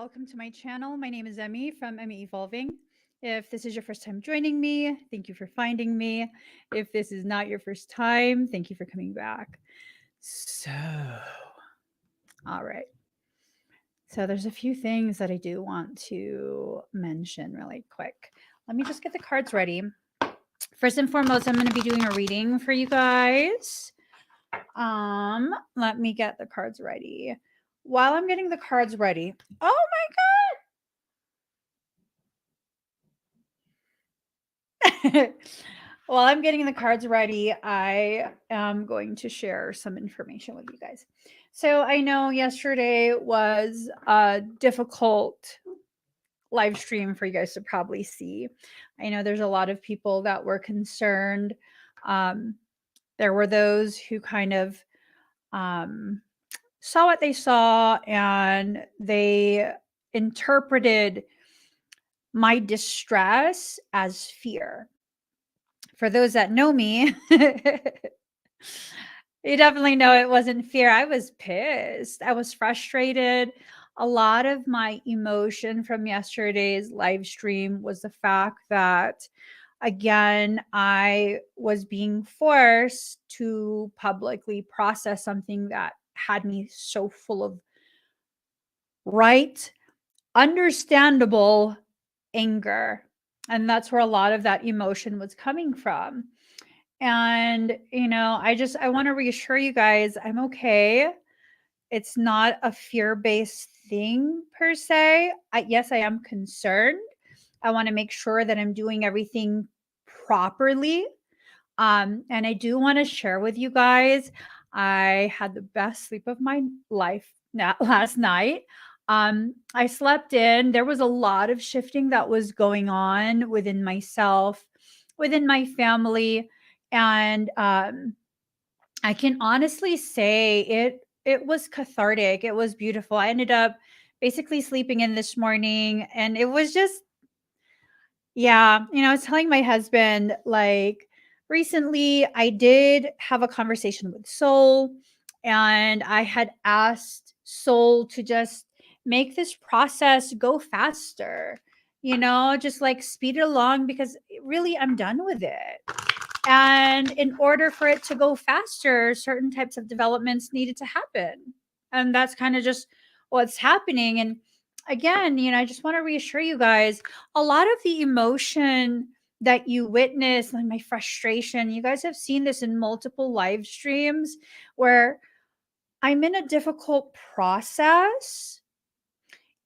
Welcome to my channel. My name is Emmy from Emmy Evolving. If this is your first time joining me, thank you for finding me. If this is not your first time, thank you for coming back. So, all right. So there's a few things that I do want to mention really quick. Let me just get the cards ready. First and foremost, I'm going to be doing a reading for you guys. Let me get the cards ready. While I'm getting the cards ready, oh my god. While I'm getting the cards ready, I am going to share some information with you guys. So I know yesterday was a difficult live stream for you guys to probably see. I know there's a lot of people that were concerned. There were those who kind of saw what they saw and they interpreted my distress as fear. For those that know me, you definitely know it wasn't fear. I was pissed. I was frustrated. A lot of my emotion from yesterday's live stream was the fact that, again, I was being forced to publicly process something that had me so full of understandable anger. And that's where a lot of that emotion was coming from. And, I want to reassure you guys, I'm okay. It's not a fear-based thing per se. Yes, I am concerned. I want to make sure that I'm doing everything properly. And I do want to share with you guys, I had the best sleep of my life last night. I slept in. There was a lot of shifting that was going on within myself, within my family, and I can honestly say it was cathartic. It was beautiful. I ended up basically sleeping in this morning, and it was just, yeah, I was telling my husband, like, recently I did have a conversation with Soul, and I had asked Soul to just make this process go faster, just like speed it along because really I'm done with it. And in order for it to go faster, certain types of developments needed to happen. And that's kind of just what's happening. And again, I just want to reassure you guys, a lot of the emotion that you witness, like my frustration, you guys have seen this in multiple live streams where I'm in a difficult process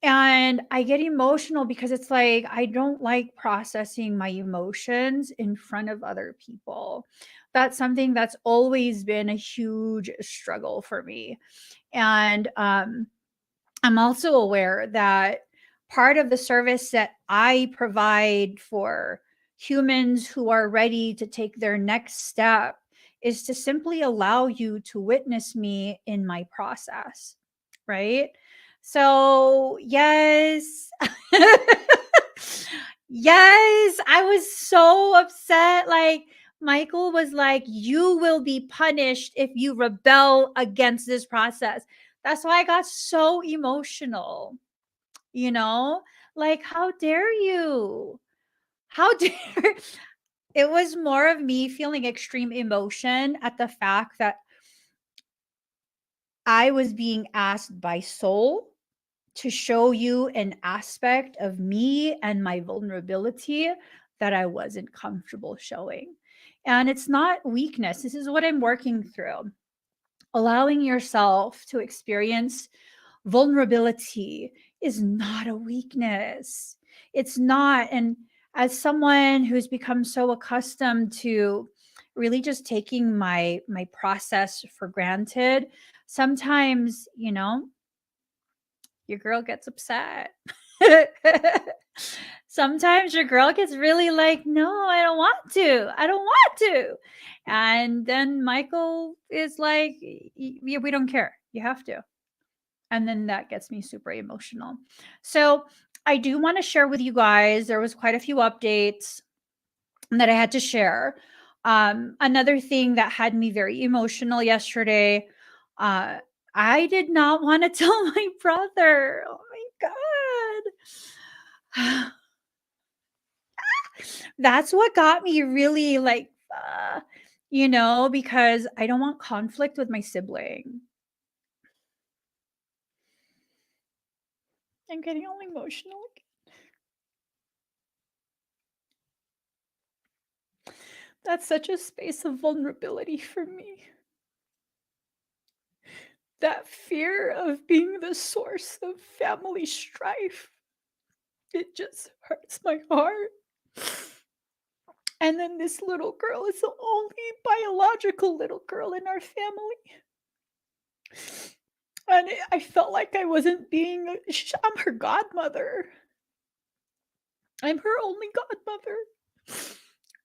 and I get emotional because it's like I don't like processing my emotions in front of other people. That's something that's always been a huge struggle for me. And I'm also aware that part of the service that I provide for humans who are ready to take their next step is to simply allow you to witness me in my process, right? So, yes. Yes, I was so upset. Like, Michael was like, "You will be punished if you rebel against this process." That's why I got so emotional, you know? Like, how dare you? How dare it was more of me feeling extreme emotion at the fact that I was being asked by Soul to show you an aspect of me and my vulnerability that I wasn't comfortable showing. And it's not weakness. This is what I'm working through. Allowing yourself to experience vulnerability is not a weakness. It's not. And as someone who's become so accustomed to really just taking my process for granted, sometimes, your girl gets upset. Sometimes your girl gets really like, no, I don't want to. I don't want to. And then Michael is like, we don't care. You have to. And then that gets me super emotional. So I do want to share with you guys, there was quite a few updates that I had to share. Another thing that had me very emotional yesterday, I did not want to tell my brother. Oh my That's what got me really like, because I don't want conflict with my sibling. I'm getting all emotional again. That's such a space of vulnerability for me. That fear of being the source of family strife, it just hurts my heart. And then this little girl is the only biological little girl in our family. And I felt like I wasn't being, I'm her godmother. I'm her only godmother.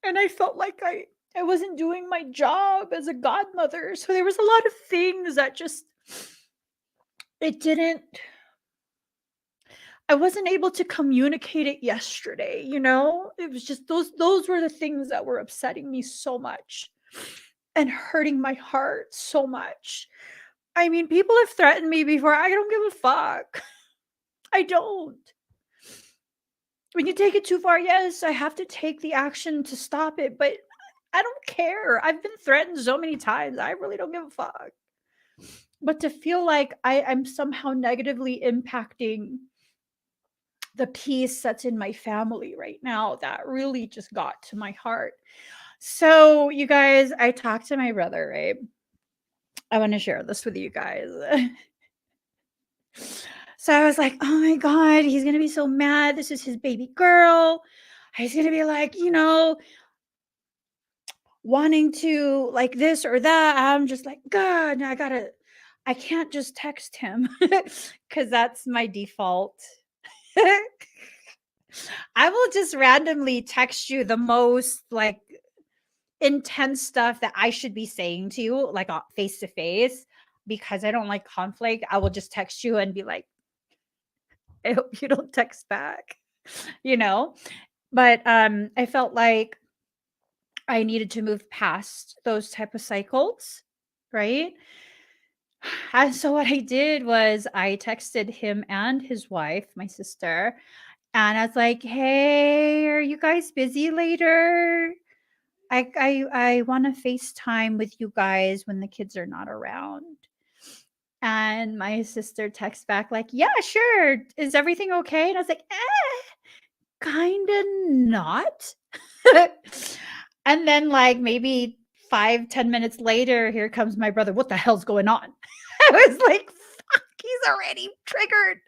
And I felt like I wasn't doing my job as a godmother. So there was a lot of things that just, it didn't, I wasn't able to communicate it yesterday, It was just those were the things that were upsetting me so much and hurting my heart so much. I mean, people have threatened me before. I don't give a fuck. I don't. When you take it too far, yes, I have to take the action to stop it, but I don't care. I've been threatened so many times. I really don't give a fuck. But to feel like I'm somehow negatively impacting the peace that's in my family right now, that really just got to my heart. So, you guys, I talked to my brother, right? I want to share this with you guys. So I was like, oh my God, he's going to be so mad. This is his baby girl. He's going to be like, wanting to like this or that. I'm just like, God, I can't just text him because that's my default. I will just randomly text you the most like intense stuff that I should be saying to you, like face to face, because I don't like conflict. I will just text you and be like, I hope you don't text back, you know? But I felt like I needed to move past those type of cycles, right? And so what I did was I texted him and his wife, my sister, and I was like, "Hey, are you guys busy later? I want to FaceTime with you guys when the kids are not around." And my sister texts back like, "Yeah, sure. Is everything okay?" And I was like, kinda not. And then, like, maybe 5-10 minutes later, here comes my brother. What the hell's going on? I was like, fuck, he's already triggered.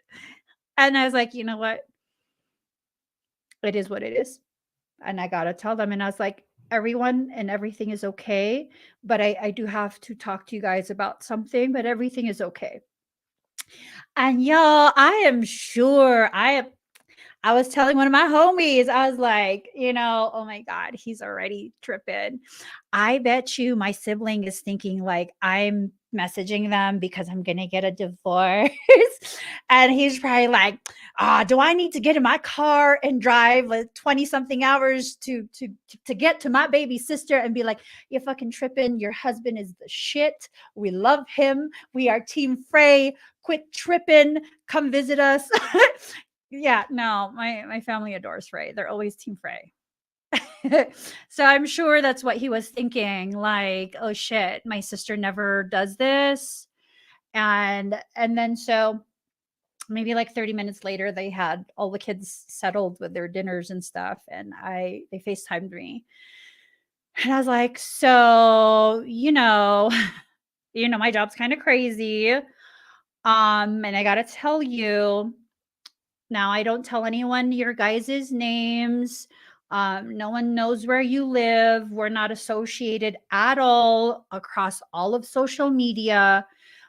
And I was like, you know what? It is what it is. And I gotta tell them. And I was like, everyone and everything is okay. But I do have to talk to you guys about something, but everything is okay. And y'all, I am sure I was telling one of my homies, I was like, oh my God, he's already tripping. I bet you my sibling is thinking like I'm messaging them because I'm going to get a divorce. And he's probably like, do I need to get in my car and drive like 20 something hours to get to my baby sister and be like, you're fucking tripping. Your husband is the shit. We love him. We are Team Frey. Quit tripping. Come visit us. Yeah, no, my family adores Frey. They're always Team Frey. So I'm sure that's what he was thinking, like, oh shit, my sister never does this. And then so maybe like 30 minutes later, they had all the kids settled with their dinners and stuff. And they FaceTimed me. And I was like, so, my job's kind of crazy. And I gotta tell you, now, I don't tell anyone your guys' names. No one knows where you live. We're not associated at all across all of social media.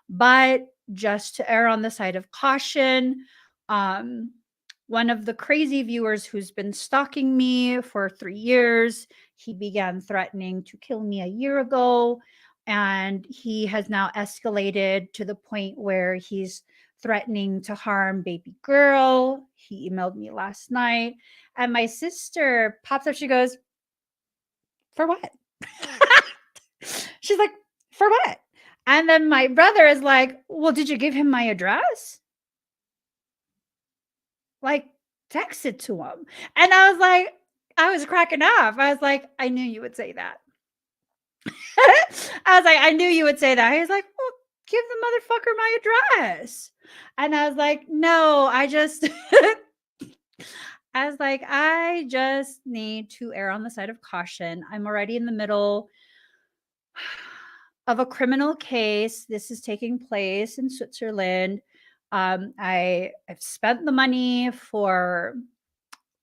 But just to err on the side of caution, one of the crazy viewers who's been stalking me for 3 years, he began threatening to kill me a year ago. And he has now escalated to the point where he's threatening to harm baby girl. He emailed me last night. And my sister pops up. She goes, for what? She's like, for what? And then my brother is like, well, did you give him my address? Like, texted to him. And I was like, I was cracking up. I was like, I knew you would say that. I was like, I knew you would say that. He was like, well, give the motherfucker my address. And I was like, no, I was like, I just need to err on the side of caution. I'm already in the middle of a criminal case. This is taking place in Switzerland. I've spent the money for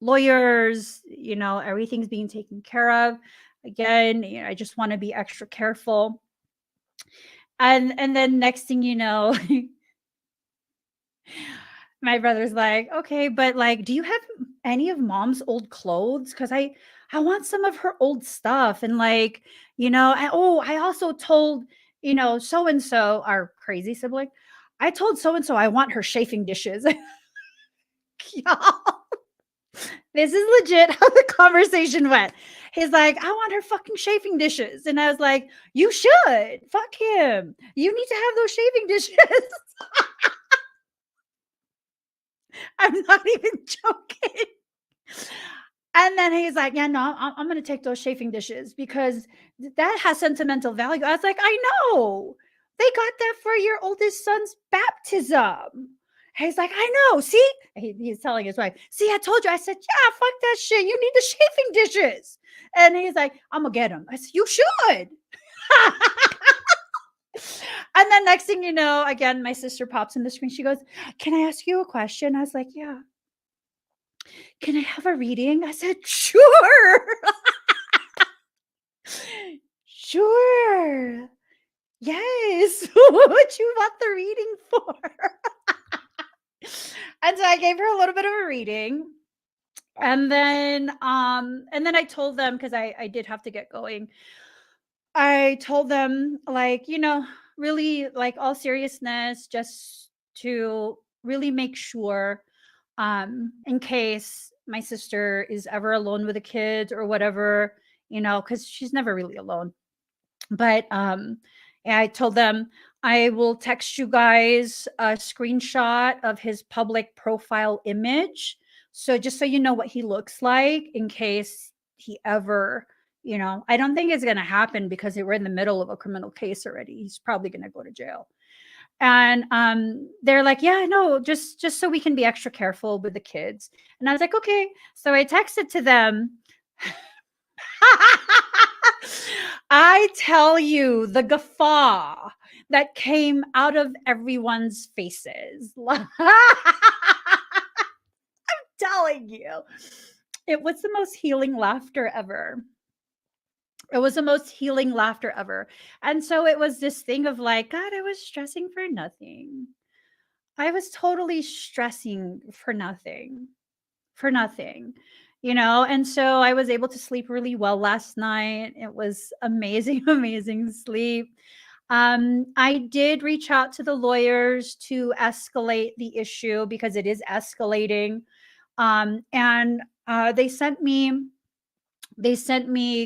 lawyers, everything's being taken care of. Again, I just want to be extra careful. And then next thing you know, my brother's like, okay, but like, do you have any of mom's old clothes? Because I want some of her old stuff. And like, I also told, so and so, our crazy sibling, I told so and so I want her chafing dishes. Y'all, this is legit how the conversation went. He's like, I want her fucking chafing dishes. And I was like, you should. Fuck him. You need to have those shaving dishes. I'm not even joking. And then he's like, yeah, no, I'm going to take those chafing dishes because that has sentimental value. I was like, I know. They got that for your oldest son's baptism. He's like, I know. See, he's telling his wife, see, I told you. I said, yeah, fuck that shit. You need the chafing dishes. And he's like, I'm going to get them. I said, you should. And then next thing you know, again, my sister pops in the screen. She goes, can I ask you a question? I was like, yeah. Can I have a reading? I said, sure. Sure. Yes. What would you want the reading for? And so I gave her a little bit of a reading. And then I told them, because I did have to get going. I told them, like, really, like, all seriousness, just to really make sure, in case my sister is ever alone with the kids or whatever, because she's never really alone. But I told them I will text you guys a screenshot of his public profile image. So just so you know what he looks like in case he ever, I don't think it's going to happen because we're in the middle of a criminal case already. He's probably going to go to jail. And they're like, yeah, no, just so we can be extra careful with the kids. And I was like, okay. So I texted to them. I tell you, the guffaw that came out of everyone's faces. I'm telling you, it was the most healing laughter ever. It was the most healing laughter ever. And so it was this thing of like, God, I was stressing for nothing. I was totally stressing for nothing. And so I was able to sleep really well last night. It was amazing, amazing sleep. I did reach out to the lawyers to escalate the issue because it is escalating. And they sent me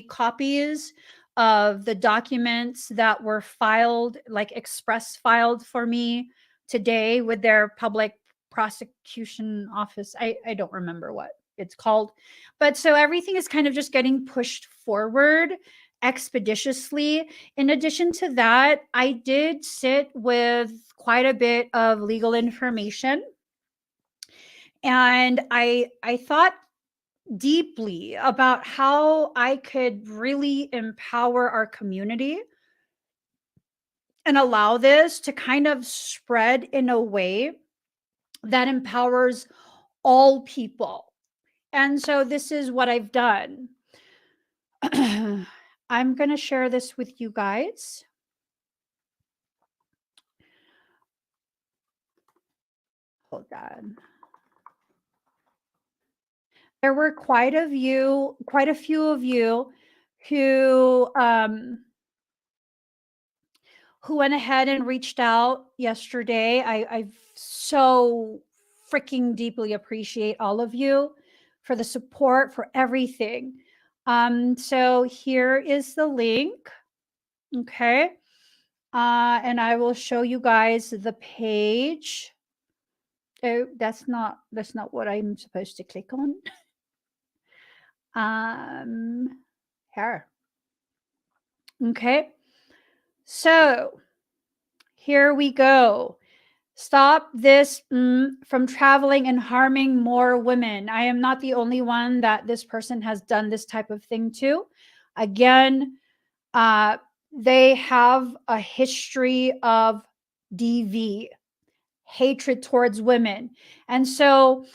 copies of the documents that were filed, like express filed for me today with their public prosecution office. I don't remember what it's called. But so everything is kind of just getting pushed forward expeditiously. In addition to that, I did sit with quite a bit of legal information. And I thought deeply about how I could really empower our community and allow this to kind of spread in a way that empowers all people. And so this is what I've done. I'm going to share this with you guys. Hold on. There were quite a few of you who went ahead and reached out yesterday. I so freaking deeply appreciate all of you for the support, for everything. So here is the link. Okay. And I will show you guys the page. Oh, that's not what I'm supposed to click on. Here. Okay. So here we go. Stop this from traveling and harming more women. I am not the only one that this person has done this type of thing to. Again, they have a history of DV, hatred towards women. And so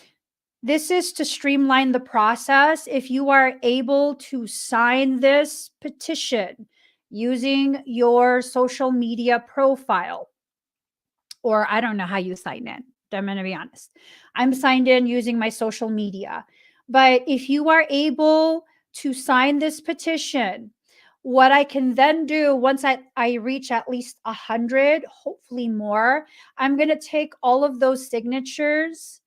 this is to streamline the process. If you are able to sign this petition using your social media profile, or I don't know how you sign in. I'm going to be honest. I'm signed in using my social media. But if you are able to sign this petition, what I can then do once I reach at least 100, hopefully more, I'm going to take all of those signatures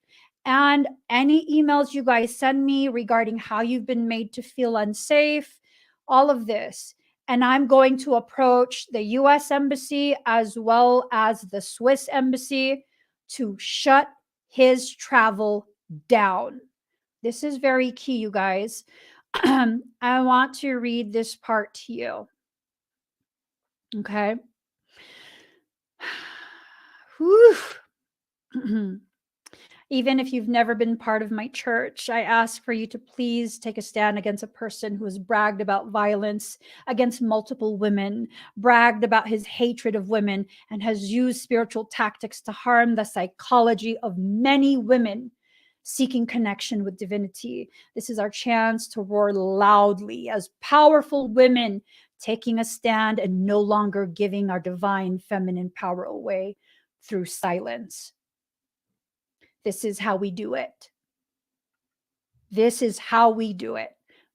and any emails you guys send me regarding how you've been made to feel unsafe, all of this. And I'm going to approach the US Embassy as well as the Swiss Embassy to shut his travel down. This is very key, you guys. I want to read this part to you. Okay. Whew. Even if you've never been part of my church, I ask for you to please take a stand against a person who has bragged about violence against multiple women, bragged about his hatred of women, and has used spiritual tactics to harm the psychology of many women seeking connection with divinity. This is our chance to roar loudly as powerful women, taking a stand and no longer giving our divine feminine power away through silence. This is how we do it. This is how we do it.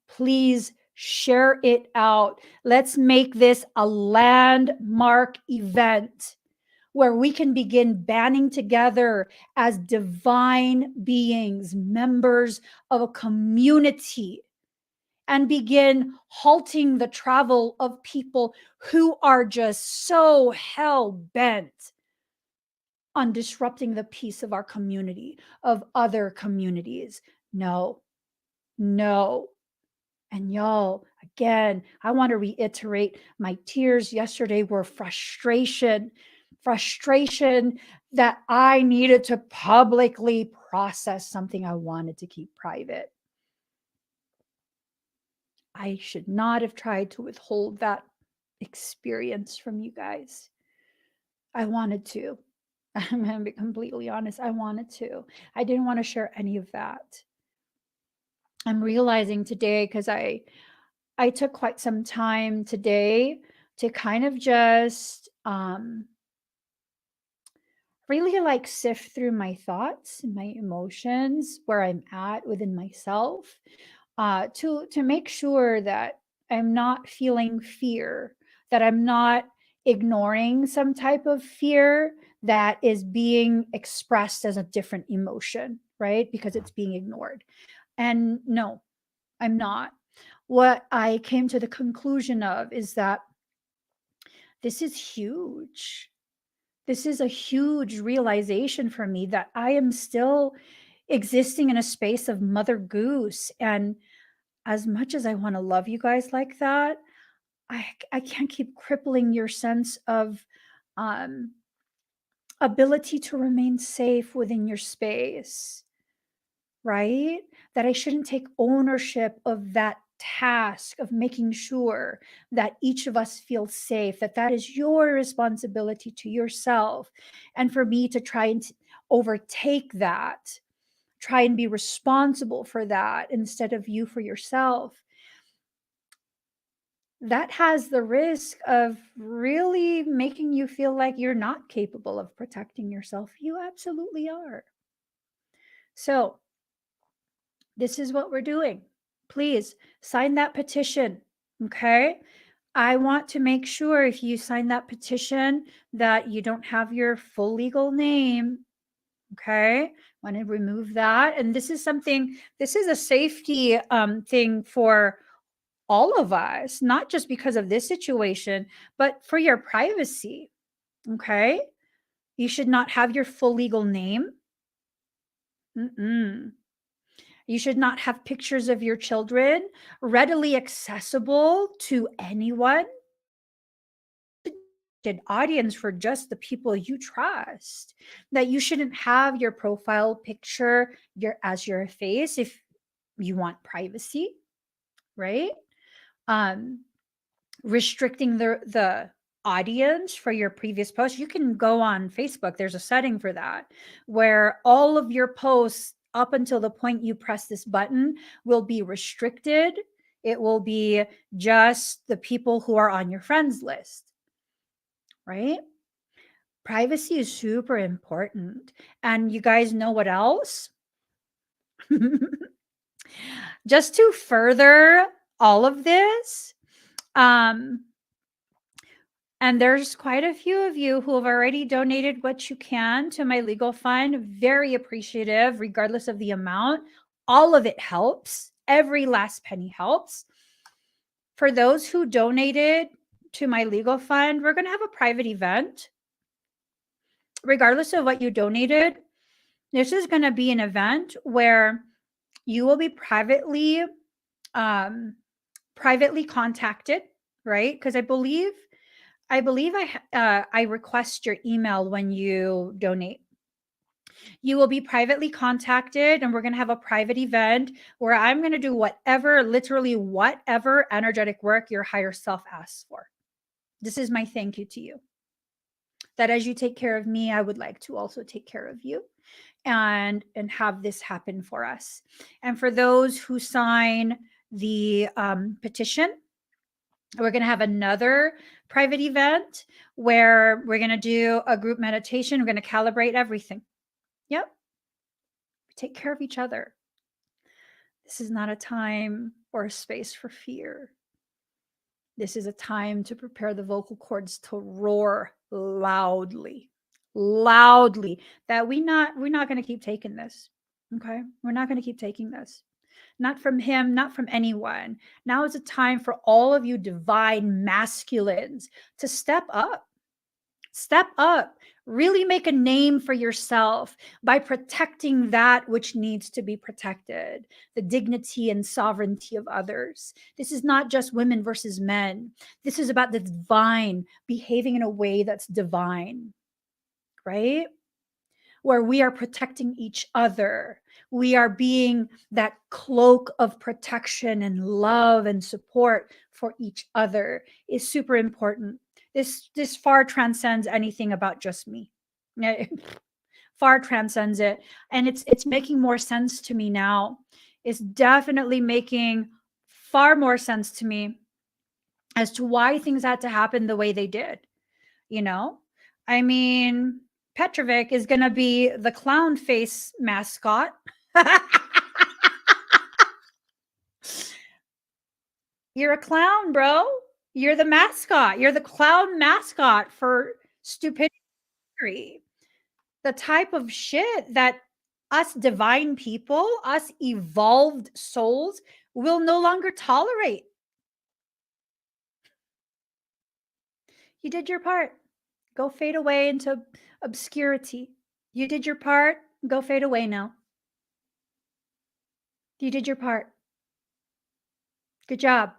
Please share it out. Let's make this a landmark event where we can begin banding together as divine beings, members of a community, and begin halting the travel of people who are just so hell bent on disrupting the peace of our community, of other communities. No. And y'all, again, I want to reiterate, my tears yesterday were frustration that I needed to publicly process something I wanted to keep private. I should not have tried to withhold that experience from you guys. I wanted to. I'm going to be completely honest. I wanted to. I didn't want to share any of that. I'm realizing today, because I took quite some time today to kind of just really like sift through my thoughts and my emotions, where I'm at within myself, to make sure that I'm not feeling fear, that I'm not ignoring some type of fear that is being expressed as a different emotion, right? Because it's being ignored. And no, I'm not. What I came to the conclusion of is that this is huge. This is a huge realization for me that I am still existing in a space of mother goose. And as much as I want to love you guys like that, I can't keep crippling your sense of ability to remain safe within your space, right? That I shouldn't take ownership of that task of making sure that each of us feels safe, that is your responsibility to yourself. And for me to try and overtake that, try and be responsible for that instead of you for yourself, that has the risk of really making you feel like you're not capable of protecting yourself. You absolutely are. So this is what we're doing. Please sign that petition. Okay. I want to make sure if you sign that petition that you don't have your full legal name. Okay. I want to remove that. And this is a safety thing for all of us, not just because of this situation, but for your privacy. Okay. You should not have your full legal name. You should not have pictures of your children readily accessible to anyone. An audience for just the people you trust. That you shouldn't have your profile picture as your face if you want privacy, right? Restricting the audience for your previous post. You can go on Facebook. There's a setting for that where all of your posts up until the point you press this button will be restricted. It will be just the people who are on your friends list, right? Privacy is super important. And you guys know what else? Just to further all of this, and there's quite a few of you who have already donated what you can to my legal fund. Very appreciative, regardless of the amount. All of it helps. Every last penny helps. For those who donated to my legal fund, we're going to have a private event. Regardless of what you donated, this is going to be an event where you will be privately contacted, right? Because I believe I request your email when you donate. You will be privately contacted, and we're going to have a private event where I'm going to do literally whatever energetic work your higher self asks for. This is my thank you to you. That as you take care of me, I would like to also take care of you and have this happen for us. And for those who sign the petition, we're going to have another private event where we're going to do a group meditation. We're going to calibrate everything. Yep. Take care of each other. This is not a time or a space for fear. This is a time to prepare the vocal cords to roar loudly, that we're not going to keep taking this. Okay. We're not going to keep taking this. Not from him, not from anyone. Now is a time for all of you divine masculines to step up. Step up. Really make a name for yourself by protecting that which needs to be protected, the dignity and sovereignty of others. This is not just women versus men. This is about the divine behaving in a way that's divine, right? Where we are protecting each other. We are being that cloak of protection and love and support for each other is super important. This far transcends anything about just me. Far transcends it. And it's making more sense to me now. It's definitely making far more sense to me as to why things had to happen the way they did. You know? I mean, Petrovic is going to be the clown face mascot. You're a clown, bro. You're the mascot. You're the clown mascot for stupidity. The type of shit that us divine people, us evolved souls, will no longer tolerate. You did your part. Go fade away into obscurity. You did your part. Go fade away now. You did your part. Good job,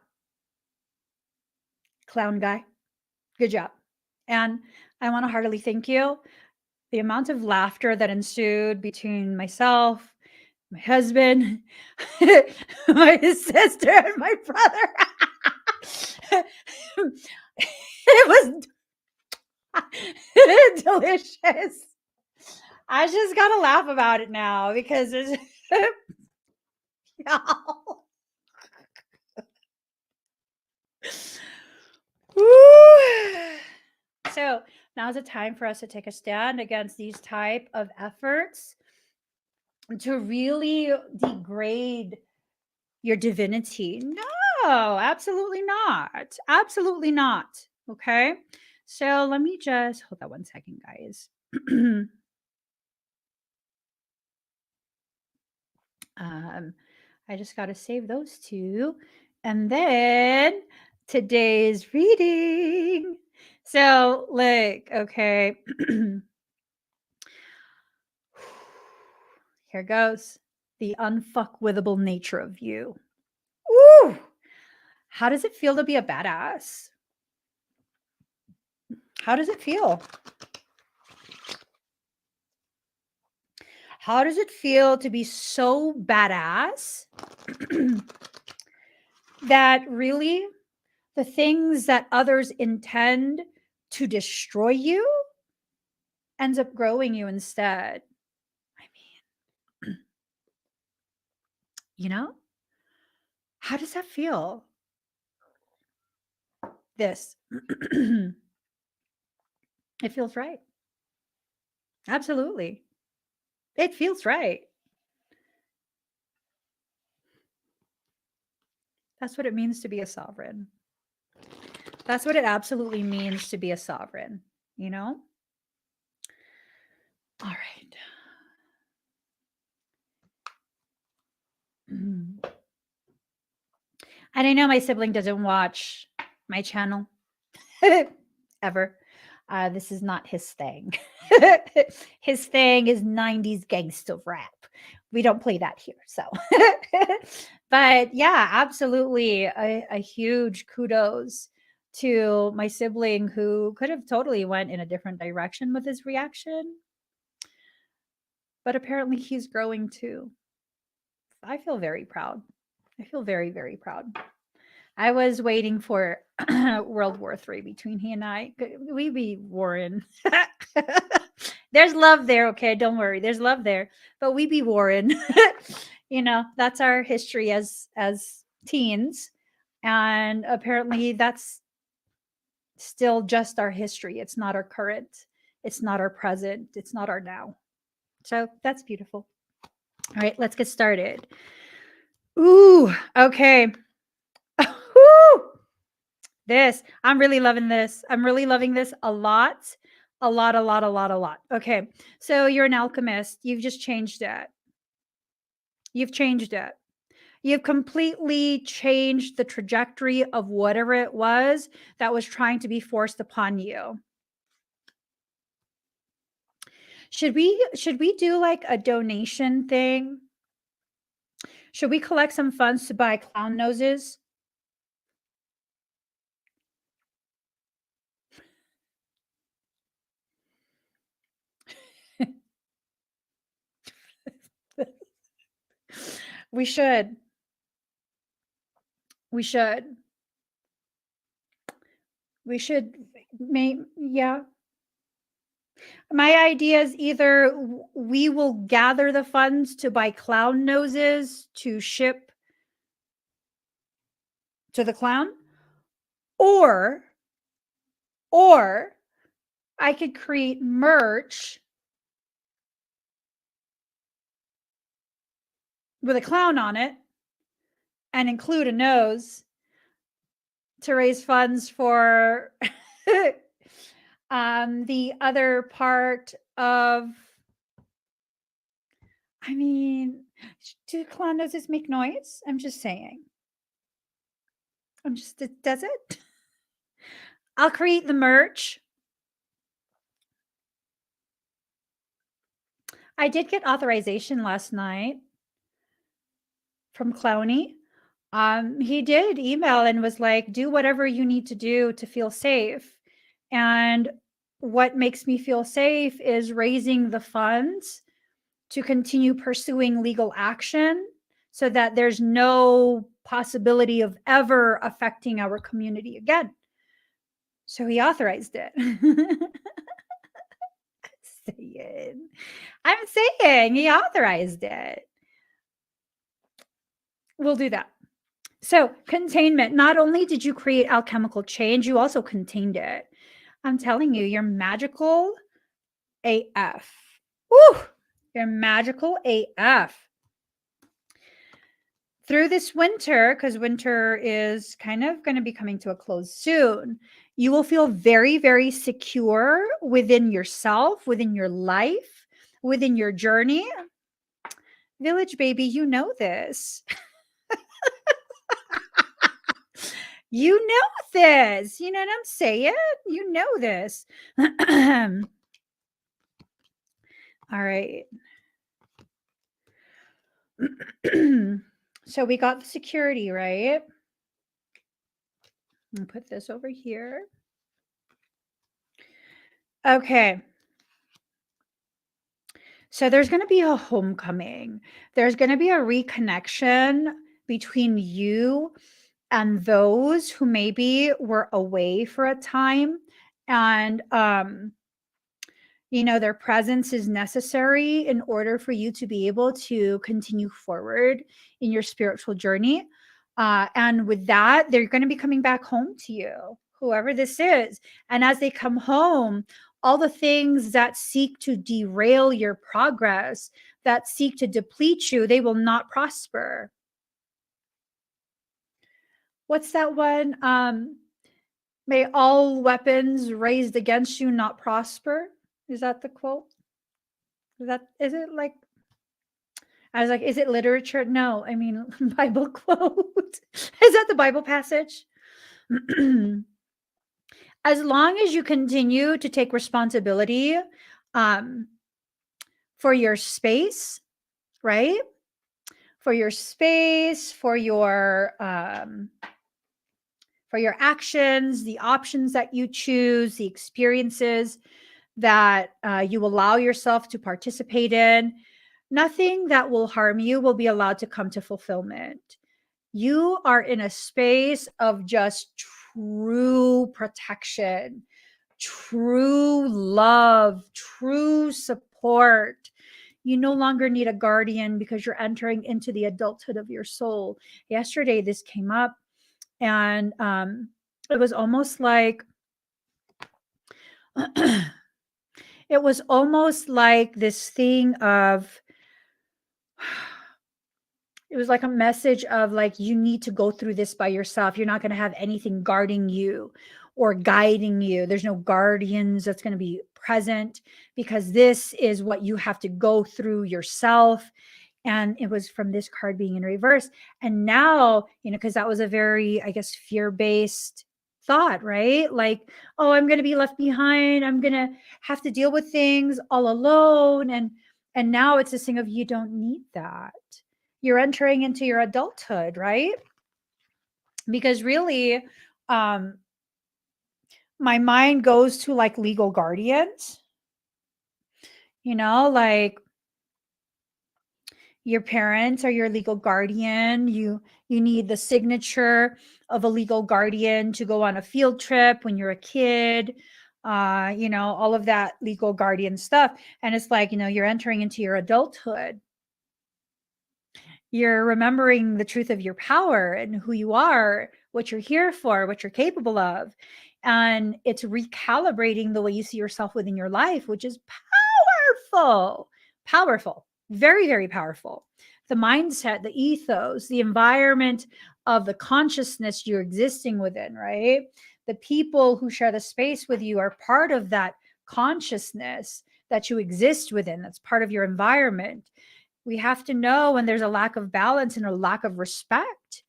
clown guy. Good job. And I want to heartily thank you. The amount of laughter that ensued between myself, my husband, my sister, and my brother. It was delicious. I just got to laugh about it now because it's So now is a time for us to take a stand against these type of efforts to really degrade your divinity. No, absolutely not. Absolutely not. Okay. So let me just hold that 1 second, guys. I just got to save those two. And then today's reading. So, like, okay. Here goes. The unfuckwithable nature of you. Ooh! How does it feel to be a badass? How does it feel? How does it feel to be so badass that really the things that others intend to destroy you ends up growing you instead? I mean, you know, how does that feel? This. It feels right. Absolutely. It feels right. That's what it means to be a sovereign. That's what it absolutely means to be a sovereign, you know? All right. And I know my sibling doesn't watch my channel ever. This is not his thing. His thing is 90s gangsta rap. We don't play that here. So, but yeah, absolutely a huge kudos to my sibling who could have totally went in a different direction with his reaction. But apparently he's growing too. I feel very proud. I feel very, very proud. I was waiting for World War III between he and I. We be warring. There's love there, okay? Don't worry. There's love there, but we be warring. You know, that's our history as teens, and apparently that's still just our history. It's not our current. It's not our present. It's not our now. So that's beautiful. All right, let's get started. Ooh, okay. This, I'm really loving this. I'm really loving this a lot. A lot, a lot, a lot, a lot. Okay. So you're an alchemist. You've just changed it. You've changed it. You've completely changed the trajectory of whatever it was that was trying to be forced upon you. Should we do like a donation thing? Should we collect some funds to buy clown noses? We should. We should. We should yeah. My idea is either we will gather the funds to buy clown noses to ship to the clown, or I could create merch with a clown on it and include a nose to raise funds for the other part of, I mean, do clown noses make noise? I'm just saying. Does it? I'll create the merch. I did get authorization last night from Clowny. He did email and was like, do whatever you need to do to feel safe. And what makes me feel safe is raising the funds to continue pursuing legal action so that there's no possibility of ever affecting our community again. So he authorized it. I'm saying he authorized it. We'll do that. So containment, not only did you create alchemical change, you also contained it. I'm telling you, you're magical AF. Woo! You're magical AF. Through this winter, because winter is kind of going to be coming to a close soon, you will feel very, very secure within yourself, within your life, within your journey. Village baby, you know this. You know this. You know what I'm saying? You know this. All right. So we got the security, right? I'm gonna put this over here. Okay. So there's going to be a homecoming. There's going to be a reconnection between you and those who maybe were away for a time. And, their presence is necessary in order for you to be able to continue forward in your spiritual journey. And with that, they're going to be coming back home to you, whoever this is. And as they come home, all the things that seek to derail your progress, that seek to deplete you, they will not prosper. What's that one? May all weapons raised against you not prosper. Is that the quote? Is it like, I was like, is it literature? No, I mean, Bible quote. Is that the Bible passage? As long as you continue to take responsibility for your space, right? For your space, for your actions, the options that you choose, the experiences that you allow yourself to participate in, nothing that will harm you will be allowed to come to fulfillment. You are in a space of just true protection, true love, true support. You no longer need a guardian because you're entering into the adulthood of your soul. Yesterday, this came up, and it was almost like it was almost like this thing of, it was like a message of like, you need to go through this by yourself. You're not going to have anything guarding you or guiding you. There's no guardians that's going to be present, because this is what you have to go through yourself. And it was from this card being in reverse. And now, because that was a very, I guess, fear-based thought, right? Like, oh, I'm going to be left behind. I'm going to have to deal with things all alone. And now it's this thing of, you don't need that. You're entering into your adulthood, right? Because really, my mind goes to like legal guardians, like your parents are your legal guardian. You need the signature of a legal guardian to go on a field trip when you're a kid, all of that legal guardian stuff. And it's like, you're entering into your adulthood. You're remembering the truth of your power and who you are, what you're here for, what you're capable of. And it's recalibrating the way you see yourself within your life, which is powerful, very, very powerful. The mindset, the ethos, the environment of the consciousness you're existing within, right? The people who share the space with you are part of that consciousness that you exist within. That's part of your environment. We have to know when there's a lack of balance and a lack of respect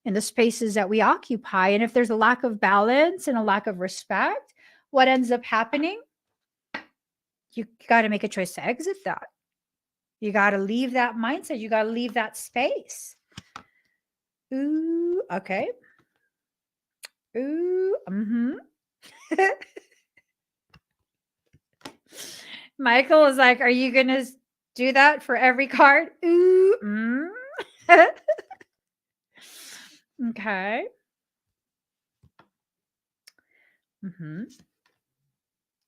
in the spaces that we occupy. And if there's a lack of balance and a lack of respect, what ends up happening? You got to make a choice to exit that. You got to leave that mindset. You got to leave that space. Ooh, okay. Ooh, Michael is like, are you going to do that for every card? Ooh, Okay.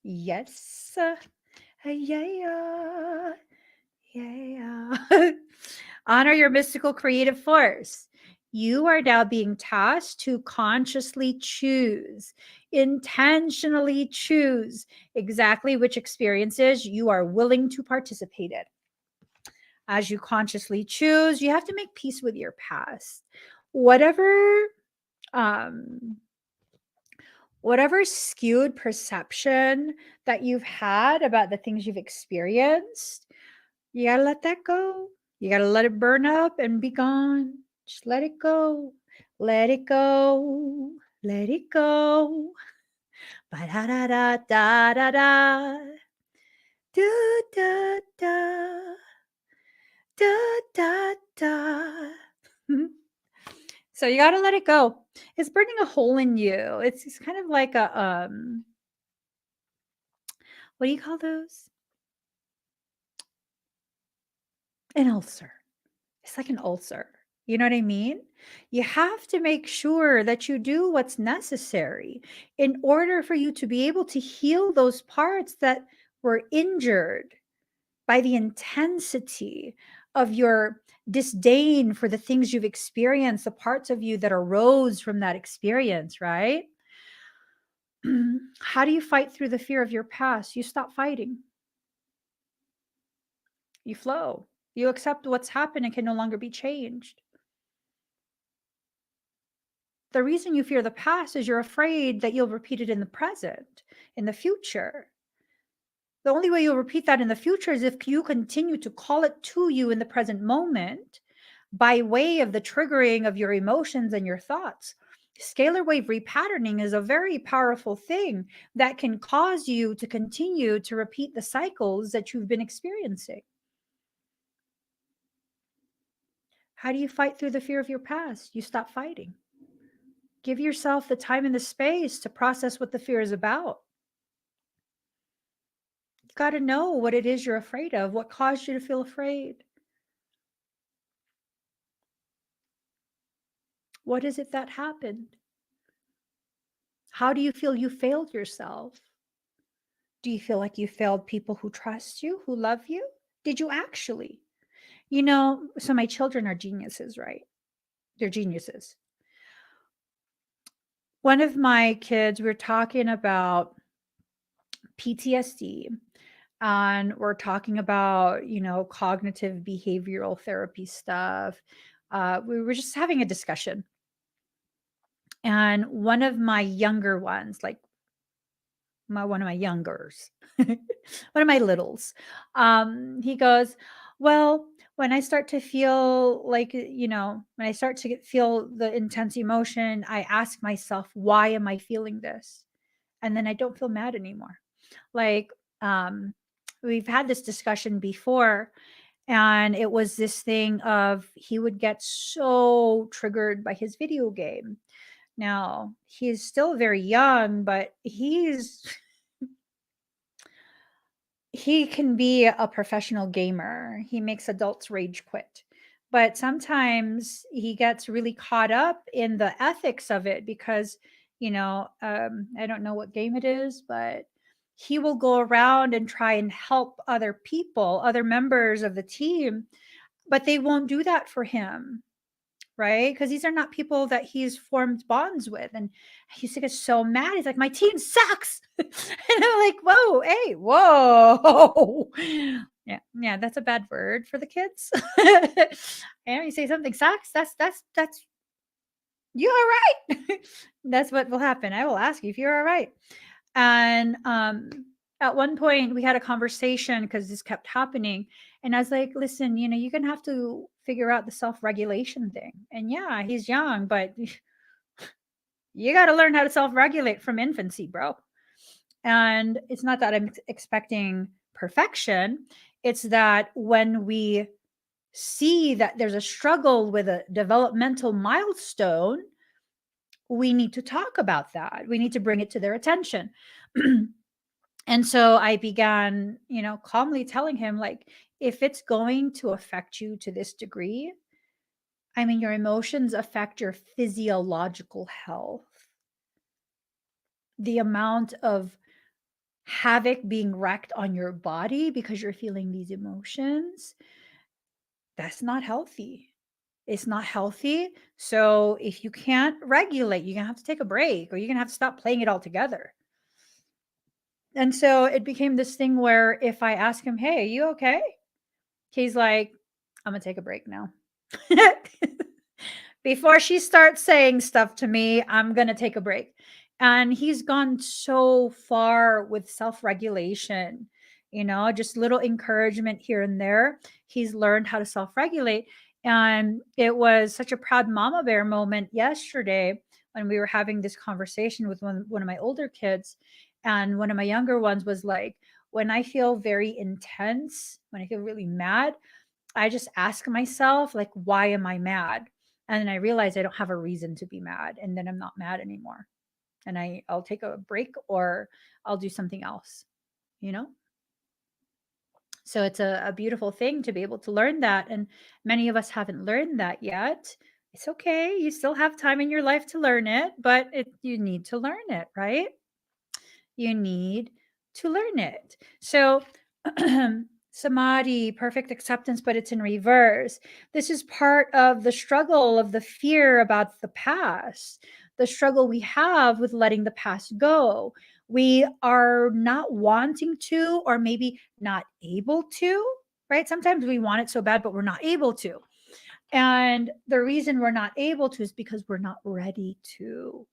Yes. Yeah. Honor your mystical creative force. You are now being tasked to consciously choose, intentionally choose exactly which experiences you are willing to participate in. As you consciously choose, you have to make peace with your past. Whatever skewed perception that you've had about the things you've experienced, you gotta let that go. You gotta let it burn up and be gone. Just let it go. Let it go. Let it go. Ba da da da da da da. Da da da. Da, da, da. So you got to let it go. It's burning a hole in you. It's kind of like a what do you call those? An ulcer. It's like an ulcer. You know what I mean? You have to make sure that you do what's necessary in order for you to be able to heal those parts that were injured by the intensity of your disdain for the things you've experienced, the parts of you that arose from that experience, right? How do you fight through the fear of your past? You stop fighting. You flow. You accept what's happened and can no longer be changed. The reason you fear the past is you're afraid that you'll repeat it in the present, in the future. The only way you'll repeat that in the future is if you continue to call it to you in the present moment by way of the triggering of your emotions and your thoughts. Scalar wave repatterning is a very powerful thing that can cause you to continue to repeat the cycles that you've been experiencing. How do you fight through the fear of your past? You stop fighting. Give yourself the time and the space to process what the fear is about. You got to know what it is you're afraid of, what caused you to feel afraid. What is it that happened? How do you feel you failed yourself? Do you feel like you failed people who trust you, who love you? Did you actually? So my children are geniuses, right? They're geniuses. One of my kids, we were talking about PTSD, and we're talking about, cognitive behavioral therapy stuff. We were just having a discussion. And one of my younger ones, like one of my youngers, one of my littles, he goes, well, when I start to feel like, when I start to feel the intense emotion, I ask myself, why am I feeling this? And then I don't feel mad anymore. Like, we've had this discussion before, and it was this thing of he would get so triggered by his video game. Now, he's still very young, but he can be a professional gamer. He makes adults rage quit. But sometimes he gets really caught up in the ethics of it because, I don't know what game it is, but he will go around and try and help other people, other members of the team, but they won't do that for him, right? Because these are not people that he's formed bonds with. And he used to get so mad. He's like, my team sucks. And I'm like, whoa, hey, whoa. Yeah, that's a bad word for the kids. And you say something sucks, that's you all right. That's what will happen. I will ask you if you're all right. And at one point we had a conversation because this kept happening. And I was like, listen, you're going to have to figure out the self-regulation thing. And yeah, he's young, but you got to learn how to self-regulate from infancy, bro. And it's not that I'm expecting perfection. It's that when we see that there's a struggle with a developmental milestone, we need to talk about that. We need to bring it to their attention. And so I began, calmly telling him, like, if it's going to affect you to this degree, I mean, your emotions affect your physiological health. The amount of havoc being wreaked on your body because you're feeling these emotions, that's not healthy. It's not healthy. So if you can't regulate, you're going to have to take a break, or you're going to have to stop playing it altogether. And so it became this thing where if I ask him, hey, you okay? He's like, I'm going to take a break now. Before she starts saying stuff to me, I'm going to take a break. And he's gone so far with self-regulation, just little encouragement here and there. He's learned how to self-regulate. And it was such a proud mama bear moment yesterday when we were having this conversation with one of my older kids. And one of my younger ones was like, when I feel very intense, when I feel really mad, I just ask myself, like, why am I mad? And then I realize I don't have a reason to be mad. And then I'm not mad anymore. And I'll take a break or I'll do something else, you know? So it's a beautiful thing to be able to learn that. And many of us haven't learned that yet. It's okay. You still have time in your life to learn it, but you need to learn it, right? You need to learn it. So, samadhi, perfect acceptance, but it's in reverse. This is part of the struggle of the fear about the past, the struggle we have with letting the past go. We are not wanting to, or maybe not able to, right? Sometimes we want it so bad, but we're not able to. And the reason we're not able to is because we're not ready to.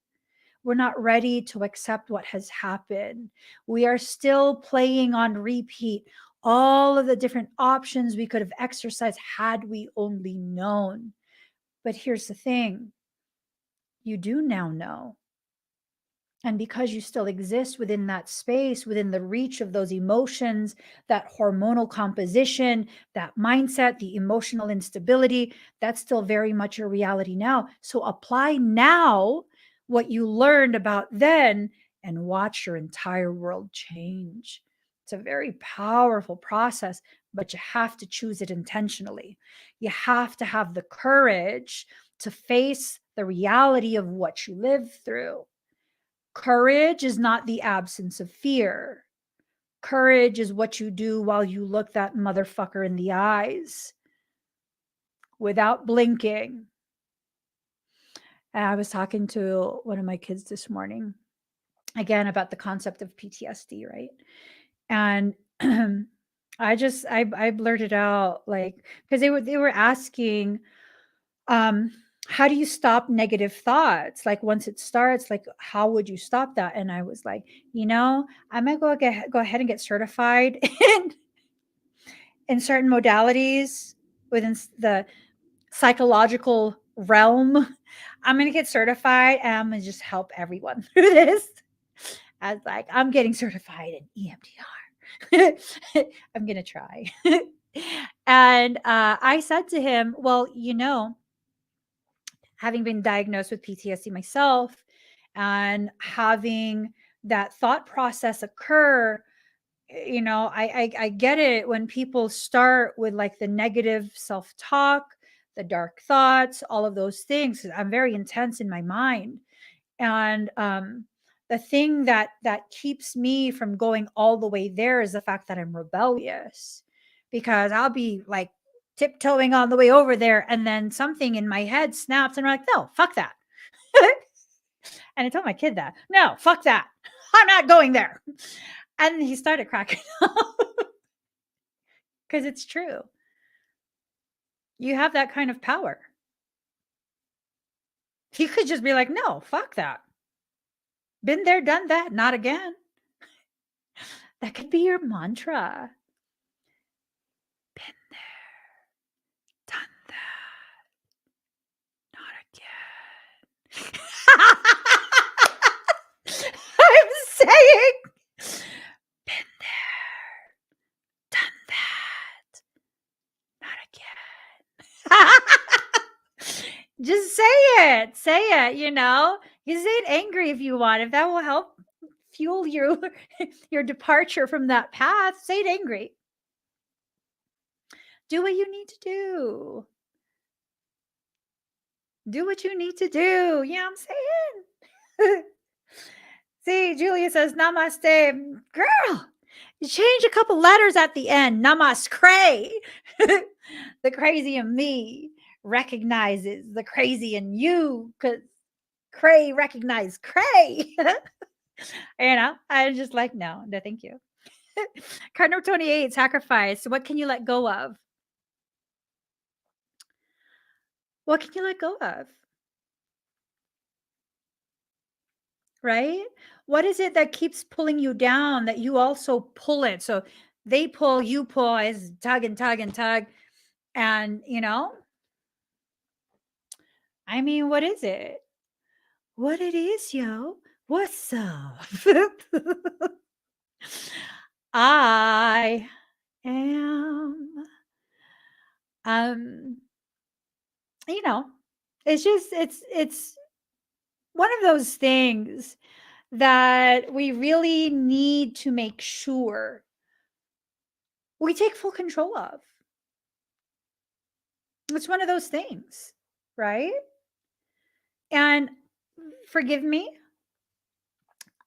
We're not ready to accept what has happened. We are still playing on repeat all of the different options we could have exercised had we only known. But here's the thing, you do now know. And because you still exist within that space, within the reach of those emotions, that hormonal composition, that mindset, the emotional instability, that's still very much a reality now. So apply now what you learned about then and watch your entire world change. It's a very powerful process, but you have to choose it intentionally. You have to have the courage to face the reality of what you live through. Courage is not the absence of fear. Courage is what you do while you look that motherfucker in the eyes without blinking. And I was talking to one of my kids this morning, again, about the concept of PTSD, right? And I blurted out, like, because they were asking, um, how do you stop negative thoughts? Like, once it starts, like, how would you stop that? And I was like, I might go ahead and get certified in certain modalities within the psychological realm. I'm going to get certified and I'm going to just help everyone through this. I was like, I'm getting certified in EMDR. I'm going to try. And I said to him, well, having been diagnosed with PTSD myself and having that thought process occur, I get it when people start with like the negative self-talk, the dark thoughts, all of those things. I'm very intense in my mind. And the thing that keeps me from going all the way there is the fact that I'm rebellious, because I'll be like tiptoeing on the way over there and then something in my head snaps and I'm like, no, fuck that. And I told my kid that, no, fuck that, I'm not going there. And he started cracking up because it's true. You have that kind of power. You could just be like, no, fuck that, been there, done that, not again. That could be your mantra. Been there, done that, not again. I'm saying, been there, done that, not again. Just say it. Say it, You can say it angry if you want. If that will help fuel your departure from that path, say it angry. Do what you need to do. Do what you need to do. You know what I'm saying? See, Julia says, namaste. Girl, you change a couple letters at the end. Namaste. The crazy in me recognizes the crazy in you, because Cray recognize Cray. I'm just like, no, thank you. Card number 28, sacrifice. What can you let go of? What can you let go of? Right? What is it that keeps pulling you down that you also pull it? So they pull, you pull, is tug and tug and tug. And, what is it? What it is, yo? What's up? I am You know, it's just it's one of those things that we really need to make sure we take full control of. It's one of those things, right? And forgive me,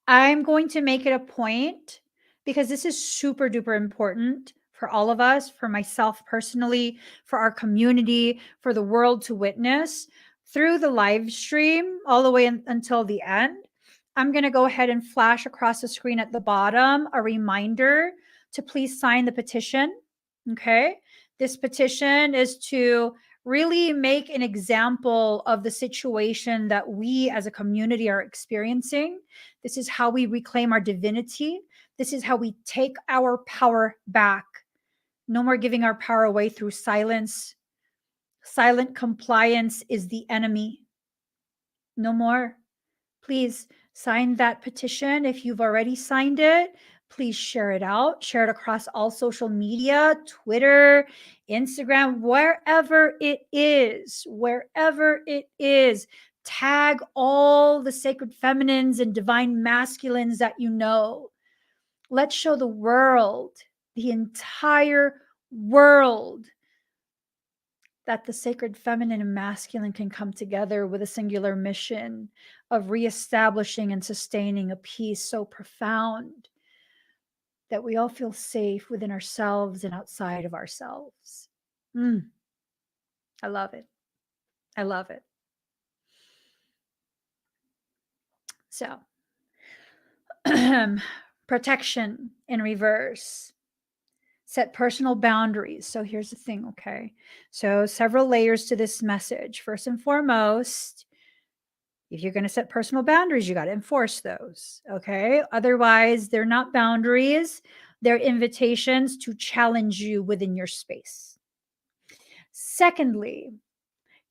I'm going to make it a point because this is super duper important for all of us, for myself personally, for our community, for the world to witness through the live stream all the way until the end. I'm going to go ahead and flash across the screen at the bottom a reminder to please sign the petition. Okay. This petition is to really make an example of the situation that we as a community are experiencing. This is how we reclaim our divinity. This is how we take our power back. No more giving our power away through silence. Silent compliance is the enemy. No more. Please sign that petition. If you've already signed it, please share it out. Share it across all social media, Twitter, Instagram, wherever it is. Wherever it is. Tag all the sacred feminines and divine masculines that you know. Let's show the world, the entire world, that the sacred feminine and masculine can come together with a singular mission of reestablishing and sustaining a peace so profound that we all feel safe within ourselves and outside of ourselves. I love it. I love it. So, protection in reverse. Set personal boundaries. So here's the thing, okay? So several layers to this message. First and foremost, if you're going to set personal boundaries, you got to enforce those, okay? Otherwise, they're not boundaries. They're invitations to challenge you within your space. Secondly,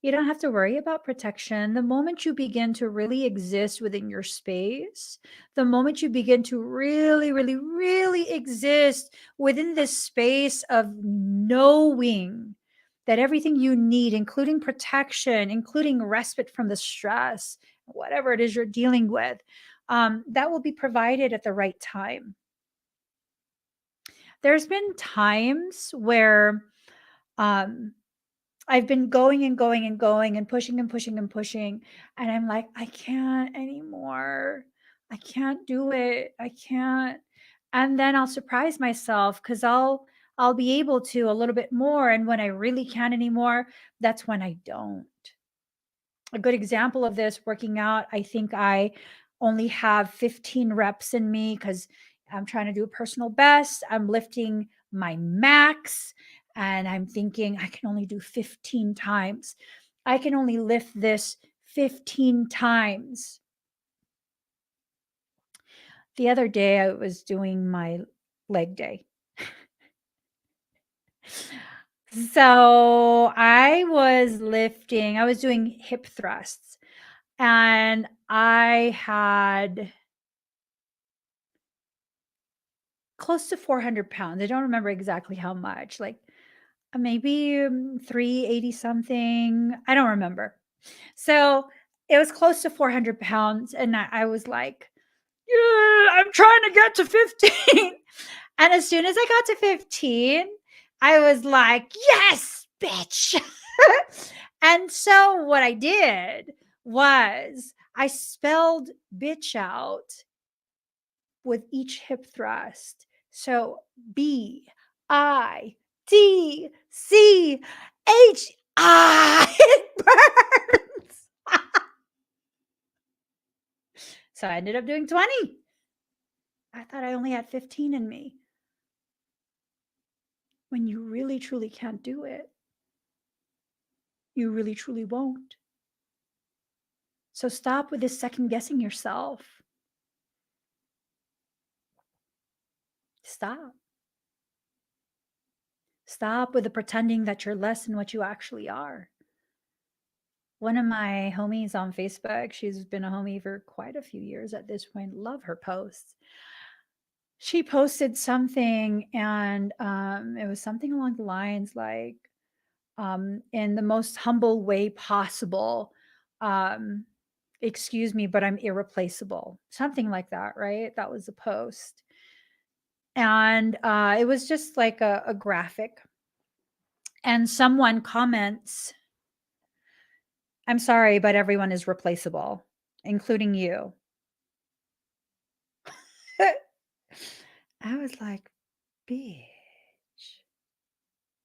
you don't have to worry about protection. The moment you begin to really exist within your space, the moment you begin to really, really, really exist within this space of knowing that everything you need, including protection, including respite from the stress, whatever it is you're dealing with, that will be provided at the right time. There's been times where I've been going and going and going and pushing and pushing and pushing. And I'm like, I can't anymore. I can't do it. I can't. And then I'll surprise myself because I'll be able to a little bit more. And when I really can't anymore, that's when I don't. A good example of this working out, I think I only have 15 reps in me because I'm trying to do a personal best. I'm lifting my max and I'm thinking I can only do 15 times. I can only lift this 15 times. The other day I was doing my leg day. So I was doing hip thrusts and I had close to 400 pounds. I don't remember exactly how much, like maybe 380 something. I don't remember. So it was close to 400 pounds. And I was like, yeah, I'm trying to get to 15. And as soon as I got to 15, I was like, yes, bitch. And so what I did was I spelled bitch out with each hip thrust. So BIDCH. It burns. So I ended up doing 20. I thought I only had 15 in me. When you really truly can't do it, you really truly won't. So stop with this second guessing yourself. Stop. Stop with the pretending that you're less than what you actually are. One of my homies on Facebook, she's been a homie for quite a few years at this point. Love her posts. She posted something and it was something along the lines like, in the most humble way possible. Excuse me, but I'm irreplaceable. Something like that, right? That was the post. And it was just like a graphic. And someone comments, I'm sorry, but everyone is replaceable, including you. I was like, bitch,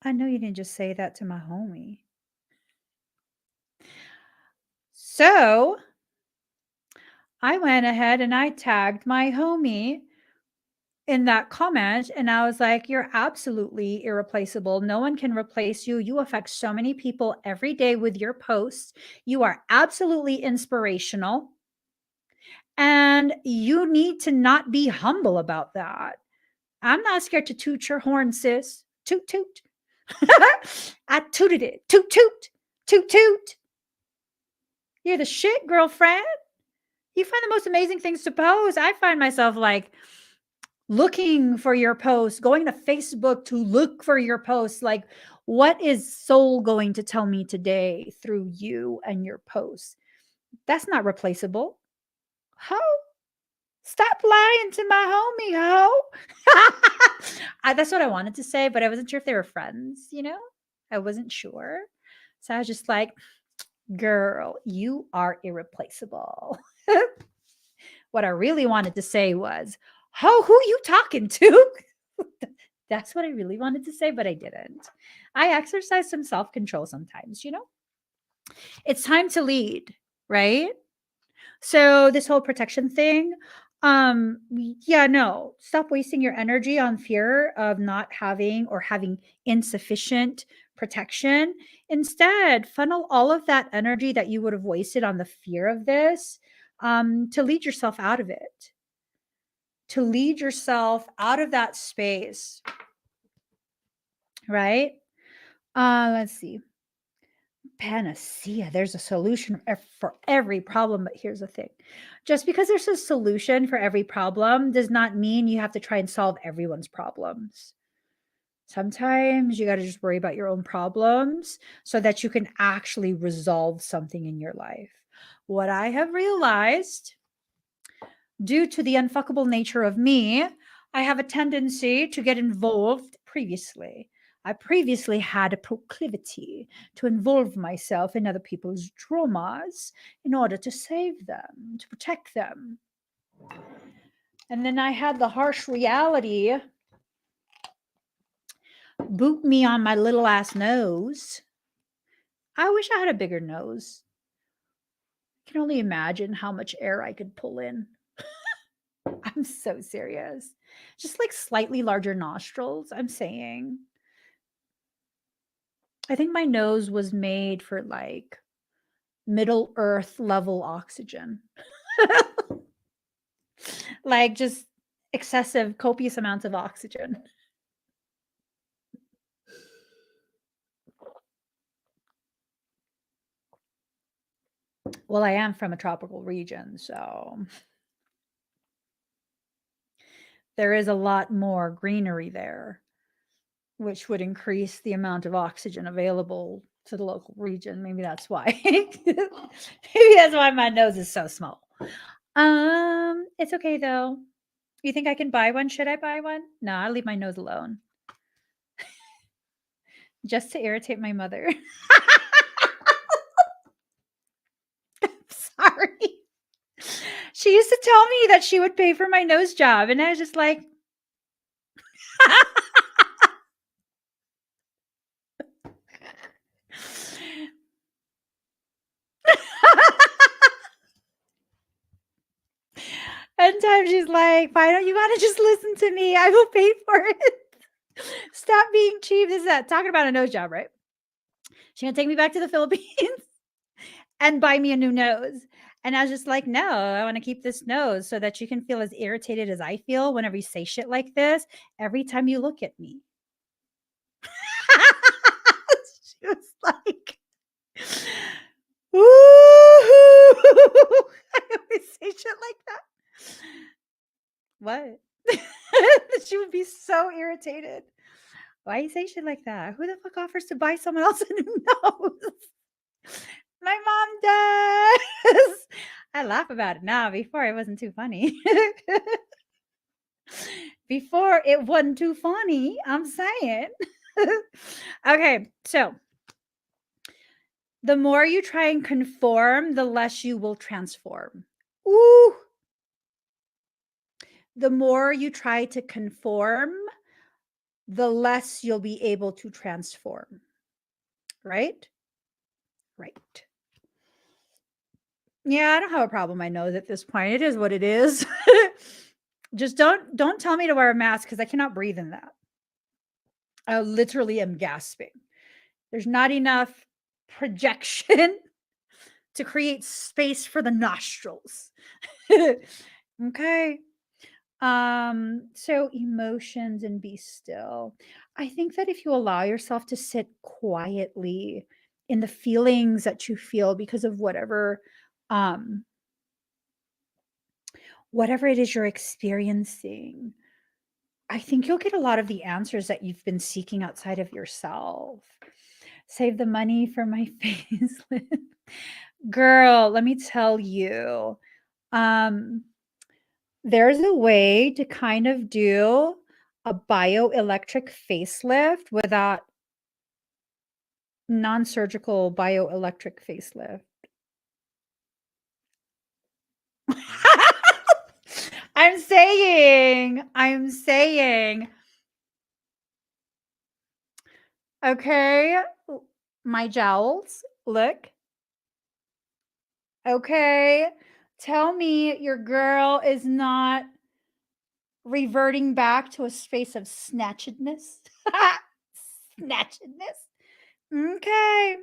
I know you didn't just say that to my homie. So I went ahead and I tagged my homie in that comment, and I was like, you're absolutely irreplaceable. No one can replace you. You affect so many people every day with your posts. You are absolutely inspirational. And you need to not be humble about that. I'm not scared to toot your horn, sis. Toot, toot. I tooted it. Toot, toot. Toot, toot. You're the shit, girlfriend. You find the most amazing things to post. I find myself like looking for your post, going to Facebook to look for your posts. Like, what is soul going to tell me today through you and your posts? That's not replaceable. Ho, stop lying to my homie, ho. That's what I wanted to say, but I wasn't sure if they were friends, you know? I wasn't sure. So I was just like, girl, you are irreplaceable. What I really wanted to say was, ho, who you talking to? That's what I really wanted to say, but I didn't. I exercise some self-control sometimes, you know? It's time to lead, right? So this whole protection thing, yeah, no, stop wasting your energy on fear of not having or having insufficient protection. Instead, funnel all of that energy that you would have wasted on the fear of this, to lead yourself out of it, to lead yourself out of that space, right? Let's see. Panacea. There's a solution for every problem, but here's the thing. Just because there's a solution for every problem does not mean you have to try and solve everyone's problems. Sometimes you got to just worry about your own problems so that you can actually resolve something in your life. What I have realized, due to the unfuckable nature of me, I have a tendency to get involved previously. I previously had a proclivity to involve myself in other people's traumas in order to save them, to protect them. And then I had the harsh reality boot me on my little ass nose. I wish I had a bigger nose. I can only imagine how much air I could pull in. I'm so serious. Just like slightly larger nostrils, I'm saying. I think my nose was made for like middle earth level oxygen. Like just excessive, copious amounts of oxygen. Well, I am from a tropical region, so there is a lot more greenery there, which would increase the amount of oxygen available to the local region. Maybe that's why. Maybe that's why my nose is so small. It's okay though. You think I can buy one? Should I buy one? No, I'll leave my nose alone. Just to irritate my mother. Sorry. She used to tell me that she would pay for my nose job, and I was just like, and times she's like, why don't you want to just listen to me? I will pay for it. Stop being cheap. This is that. Talking about a nose job, right? She's going to take me back to the Philippines and buy me a new nose. And I was just like, no, I want to keep this nose so that you can feel as irritated as I feel whenever you say shit like this every time you look at me. She was like, woo! I always say shit like that. What? She would be so irritated. Why you say shit like that? Who the fuck offers to buy someone else a new nose? My mom does. I laugh about it now. Before it wasn't too funny. Before it wasn't too funny, I'm saying. Okay, so the more you try and conform, the less you will transform. Ooh. The more you try to conform, the less you'll be able to transform. Right? Right. Yeah, I don't have a problem. I know at this point. It is what it is. Just don't tell me to wear a mask because I cannot breathe in that. I literally am gasping. There's not enough projection to create space for the nostrils. Okay. So emotions and be still. I think that if you allow yourself to sit quietly in the feelings that you feel because of whatever it is you're experiencing, I think you'll get a lot of the answers that you've been seeking outside of yourself. Save the money for my facelift. Girl, let me tell you. There's a way to kind of do a bioelectric facelift without non-surgical bioelectric facelift. I'm saying, okay, my jowls, look. Okay, tell me your girl is not reverting back to a space of snatchedness. Snatchedness. Okay.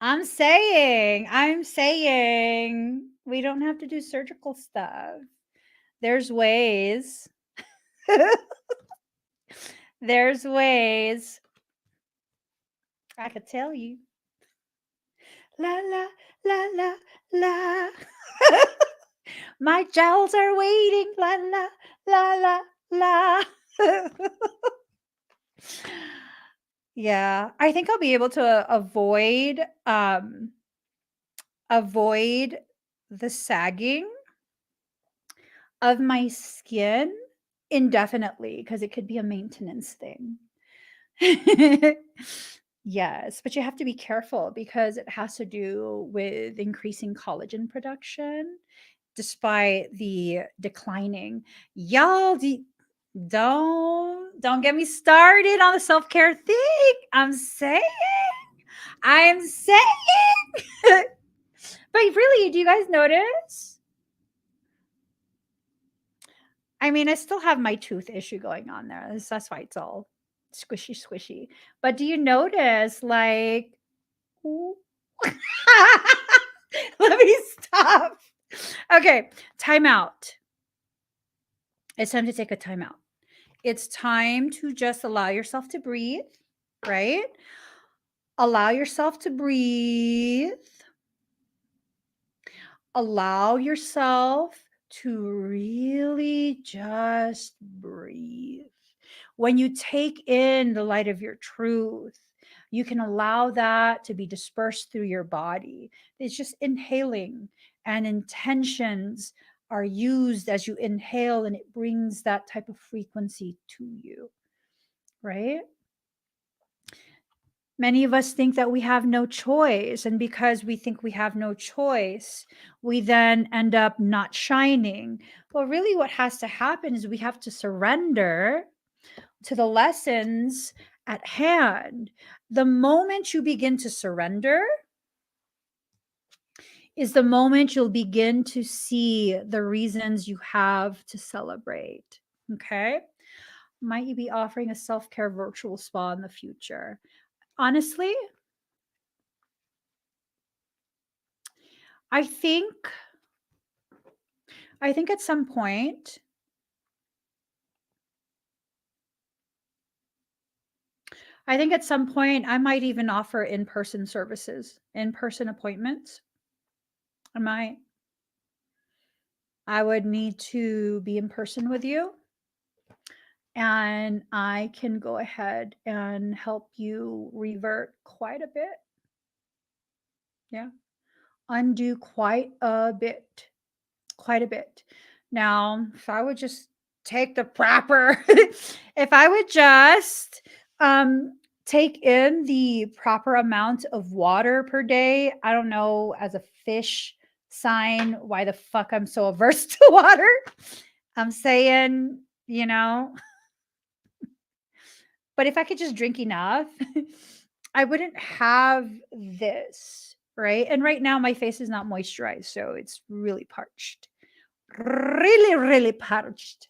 I'm saying we don't have to do surgical stuff. There's ways. There's ways. I could tell you. La la la la la. My jowls are waiting. La la la la la. Yeah, I think I'll be able to avoid the sagging of my skin indefinitely because it could be a maintenance thing. Yes, but you have to be careful because it has to do with increasing collagen production despite the declining. Y'all don't get me started on the self-care thing. I'm saying. But really, do you guys notice? I mean, I still have my tooth issue going on there. That's why it's all squishy. But do you notice, like, let me stop. Okay, time out. It's time to take a time out. It's time to just allow yourself to breathe, right? Allow yourself to breathe. Allow yourself to really just breathe. When you take in the light of your truth, you can allow that to be dispersed through your body. It's just inhaling, and intentions are used as you inhale, and it brings that type of frequency to you, right? Many of us think that we have no choice. And because we think we have no choice, we then end up not shining. Well, really, what has to happen is we have to surrender to the lessons at hand. The moment you begin to surrender is the moment you'll begin to see the reasons you have to celebrate. Okay. Might you be offering a self-care virtual spa in the future? Honestly, I think at some point, I might even offer in-person services, in-person appointments. I would need to be in person with you. and I can go ahead and help you revert quite a bit. Yeah, undo quite a bit. Quite a bit. Now, if I would just take the proper if I would just, take in the proper amount of water per day, I don't know, as a fish sign, why the fuck I'm so averse to water. I'm saying, but if I could just drink enough, I wouldn't have this, right? And right now my face is not moisturized, so it's really parched. Really, really parched.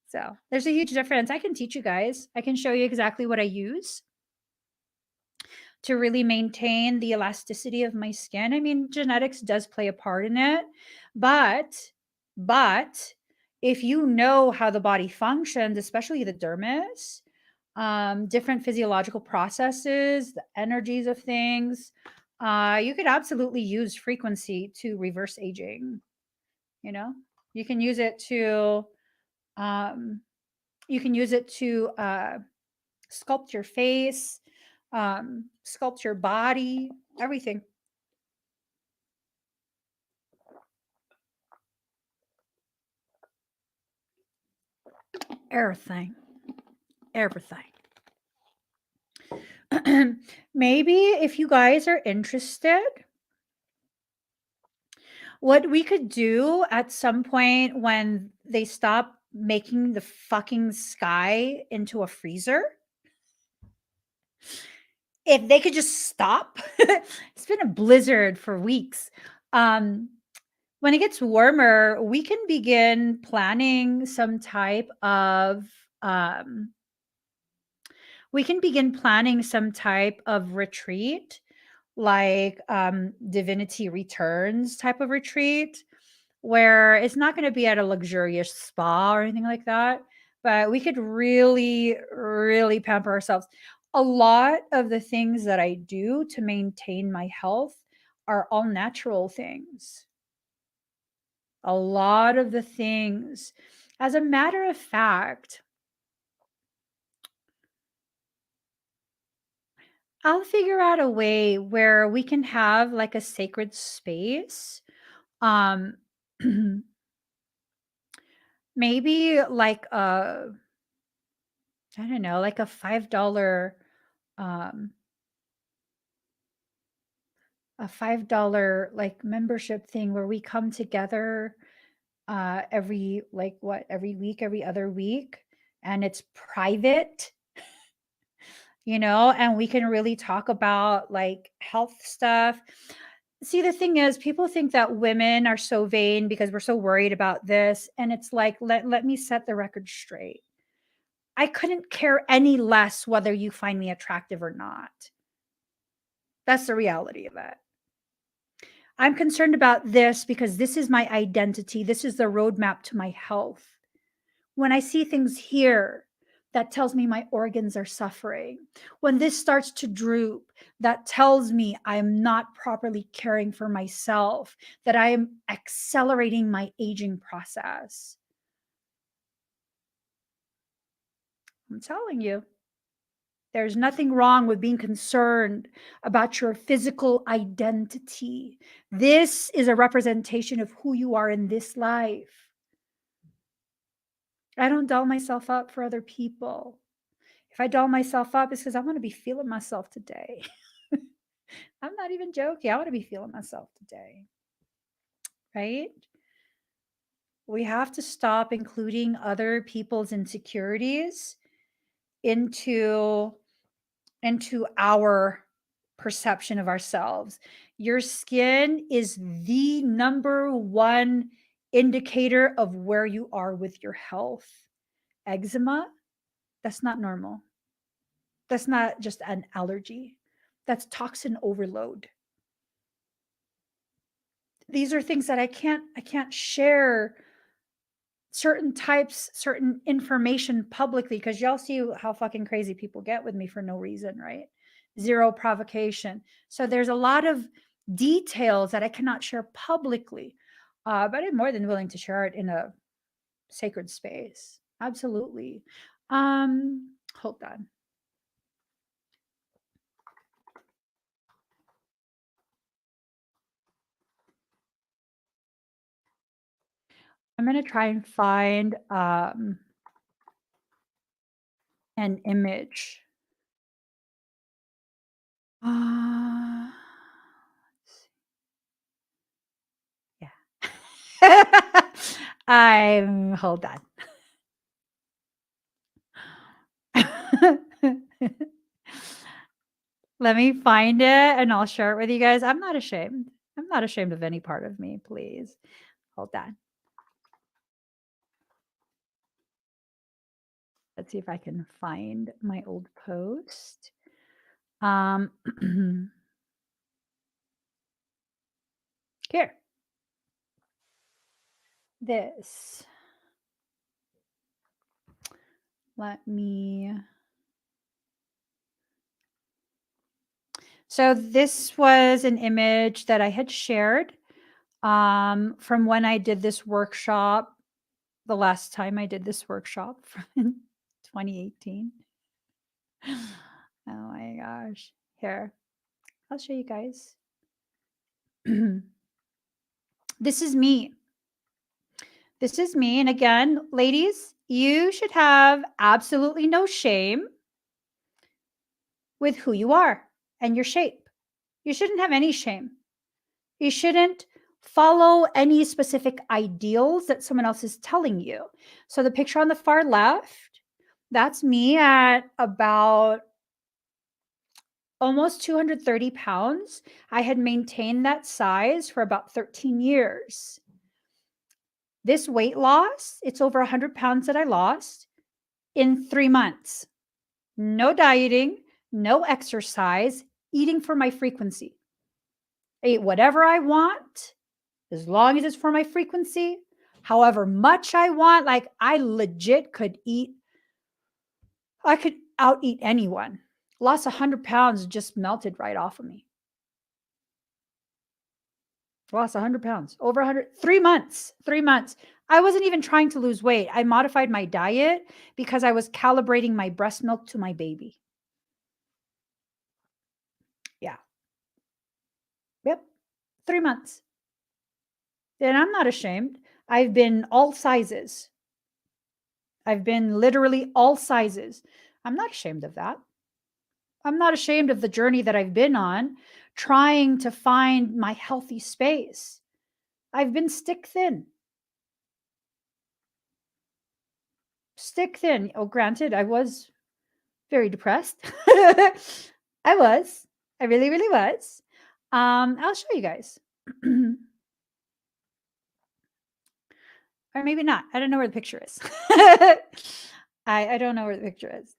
So there's a huge difference. I can teach you guys. I can show you exactly what I use to really maintain the elasticity of my skin. I mean, genetics does play a part in it, but if you know how the body functions, especially the dermis, different physiological processes, the energies of things, you could absolutely use frequency to reverse aging. You know, you can use it to um, sculpt your face, sculpt your body, everything. Everything. Everything. Maybe if you guys are interested, what we could do at some point when they stop making the fucking sky into a freezer, if they could just stop. It's been a blizzard for weeks. When it gets warmer, we can begin planning some type of um, retreat, like divinity returns type of retreat, where it's not going to be at a luxurious spa or anything like that, but we could really, really pamper ourselves. A lot of the things that I do to maintain my health are all natural things. A lot of the things. As a matter of fact, I'll figure out a way where we can have like a sacred space. Um maybe like I don't know, like a $5 um $5 like membership thing where we come together every like what every week, every other week, and it's private, and we can really talk about like health stuff. See, the thing is, people think that women are so vain because we're so worried about this. And it's like, let me set the record straight. I couldn't care any less whether you find me attractive or not. That's the reality of it. I'm concerned about this because this is my identity. This is the roadmap to my health. When I see things here, that tells me my organs are suffering. When this starts to droop, that tells me I'm not properly caring for myself, that I am accelerating my aging process. I'm telling you, there's nothing wrong with being concerned about your physical identity. This is a representation of who you are in this life. I don't doll myself up for other people. If I doll myself up, it's because I want to be feeling myself today. I'm not even joking. I want to be feeling myself today. Right? We have to stop including other people's insecurities into our perception of ourselves. Your skin is the number one indicator of where you are with your health. Eczema, that's not normal. That's not just an allergy. That's toxin overload. These are things that I can't share certain information publicly, because y'all see how fucking crazy people get with me for no reason, right? Zero provocation. So there's a lot of details that I cannot share publicly, but I'm more than willing to share it in a sacred space. Absolutely. Hold on. I'm going to try and find an image. Let's see. Yeah. Hold on. Let me find it and I'll share it with you guys. I'm not ashamed. I'm not ashamed of any part of me, please. Hold on. Let's see if I can find my old post. Here. This. Let me. So this was an image that I had shared from when I did this workshop, the last time I did this workshop in 2018. Oh my gosh. Here, I'll show you guys. This is me. This is me. And again, ladies, you should have absolutely no shame with who you are and your shape. You shouldn't have any shame. You shouldn't follow any specific ideals that someone else is telling you. So the picture on the far left, that's me at about almost 230 pounds. I had maintained that size for about 13 years. This weight loss, it's over 100 pounds that I lost in 3 months. No dieting, no exercise, eating for my frequency. I eat whatever I want, as long as it's for my frequency, however much I want. Like I legit could eat, I could out eat anyone. Lost 100 pounds, just melted right off of me. Lost 100 pounds, over 100, 3 months, 3 months. I wasn't even trying to lose weight. I modified my diet because I was calibrating my breast milk to my baby. Yeah. Yep. 3 months. And I'm not ashamed. I've been all sizes. I've been literally all sizes. I'm not ashamed of that. I'm not ashamed of the journey that I've been on, trying to find my healthy space. I've been stick thin. Stick thin. Oh, granted, I was very depressed. I was. I really, really was. I'll show you guys. Or maybe not. I don't know where the picture is. I don't know where the picture is.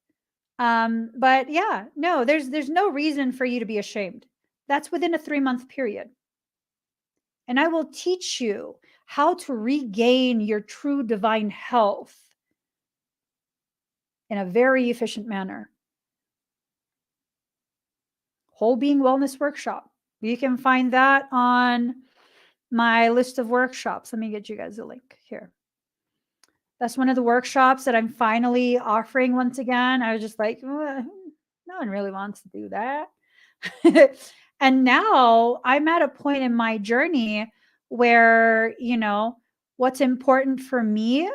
But yeah, no, there's no reason for you to be ashamed. That's within a 3-month period. And I will teach you how to regain your true divine health in a very efficient manner. Whole Being Wellness Workshop. You can find that on my list of workshops. Let me get you guys a link here. That's one of the workshops that I'm finally offering once again. I was just like, no one really wants to do that. And now I'm at a point in my journey where, you know, what's important for me,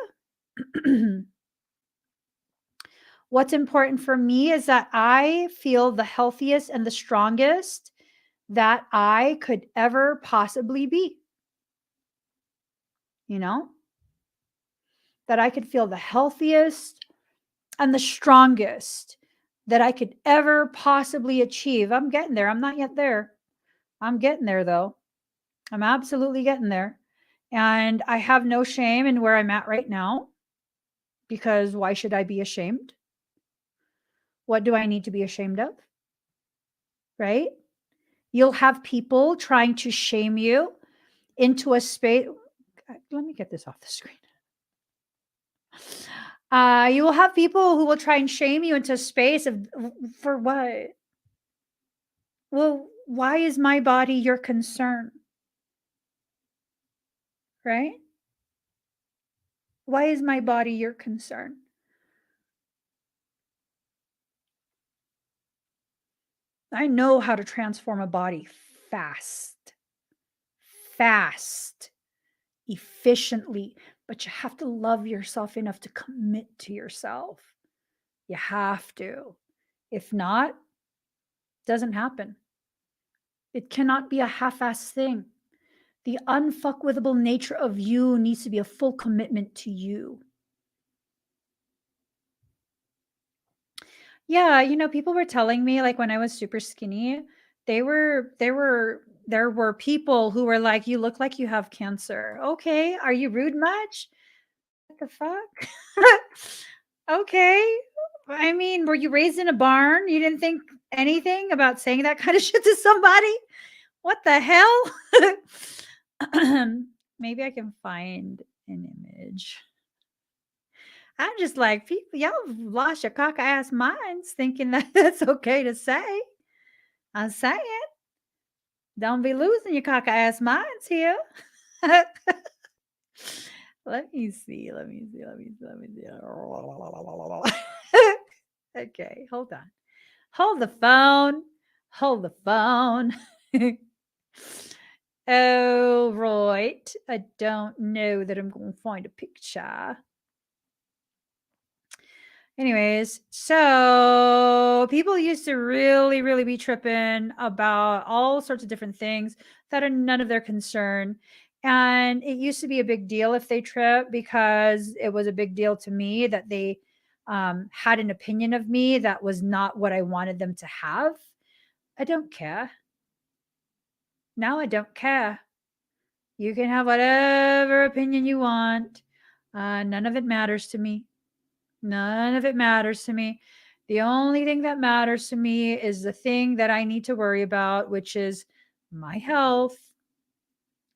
what's important for me is that I feel the healthiest and the strongest that I could ever possibly be. You know, that I could feel the healthiest and the strongest that I could ever possibly achieve. I'm getting there. I'm not yet there. I'm getting there though. I'm absolutely getting there. And I have no shame in where I'm at right now, because why should I be ashamed? What do I need to be ashamed of? Right? You'll have people trying to shame you into a space. Let me get this off the screen. You will have people who will try and shame you into a space of, for what? Well, why is my body your concern? Right? Why is my body your concern? I know how to transform a body fast, efficiently, but you have to love yourself enough to commit to yourself. You have to. If not, it doesn't happen. It cannot be a half-assed thing. The unfuckwithable nature of you needs to be a full commitment to you. Yeah, people were telling me, like, when I was super skinny, there were people who were like, "You look like you have cancer." Okay, are you rude much? What the fuck? Okay. I mean, were you raised in a barn? You didn't think anything about saying that kind of shit to somebody? What the hell? Maybe I can find an image. I'm just like, people, y'all lost your cock ass minds thinking that that's okay to say. I'm saying, don't be losing your cock ass minds here. Let me see. Okay, hold on. Hold the phone. Oh, right. I don't know that I'm going to find a picture. Anyways, so people used to really, really be tripping about all sorts of different things that are none of their concern. And it used to be a big deal if they trip, because it was a big deal to me that they had an opinion of me that was not what I wanted them to have. I don't care. Now I don't care. You can have whatever opinion you want. None of it matters to me. None of it matters to me. The only thing that matters to me is the thing that I need to worry about, which is my health,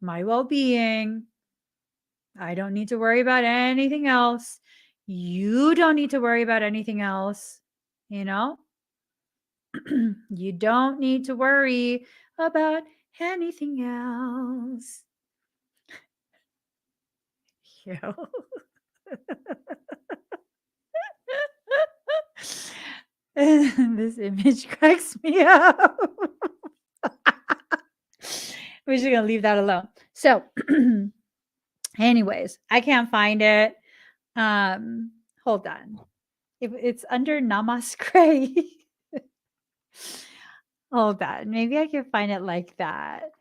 my well being. I don't need to worry about anything else. You don't need to worry about anything else. You know, you don't need to worry about anything else. You know? This image cracks me up. We're just gonna leave that alone. So, anyways, I can't find it. Hold on. It's under Namaskray. Hold on. Maybe I can find it like that.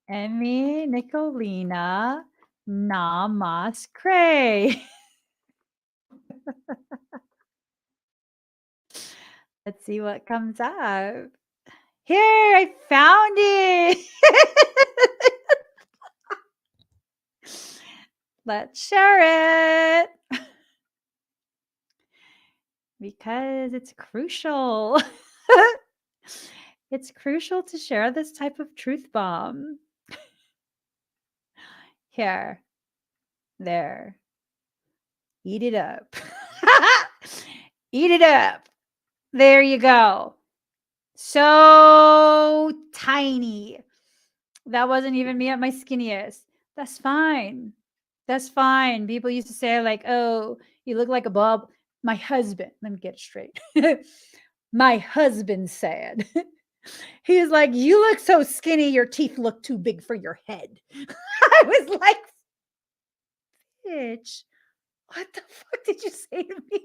Emmy Nicolina Namaskray. Let's see what comes up. Here, I found it. Let's share it. Because it's crucial. It's crucial to share this type of truth bomb. Here. There. Eat it up. Eat it up. There you go. So tiny. That wasn't even me at my skinniest. That's fine. That's fine. People used to say, like, oh, you look like a bub. My husband, let me get it straight. My husband said, he was like, you look so skinny, your teeth look too big for your head. I was like, bitch, what the fuck did you say to me?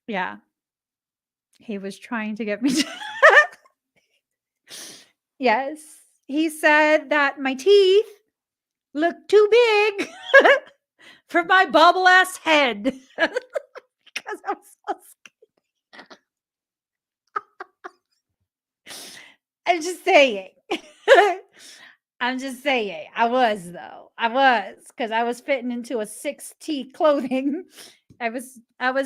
Yeah. He was trying to get me to Yes. He said that my teeth look too big for my bubble ass head. Because I'm so skinny. I'm just saying. I'm just saying. I was, though. I was, because I was fitting into a 6T clothing. I was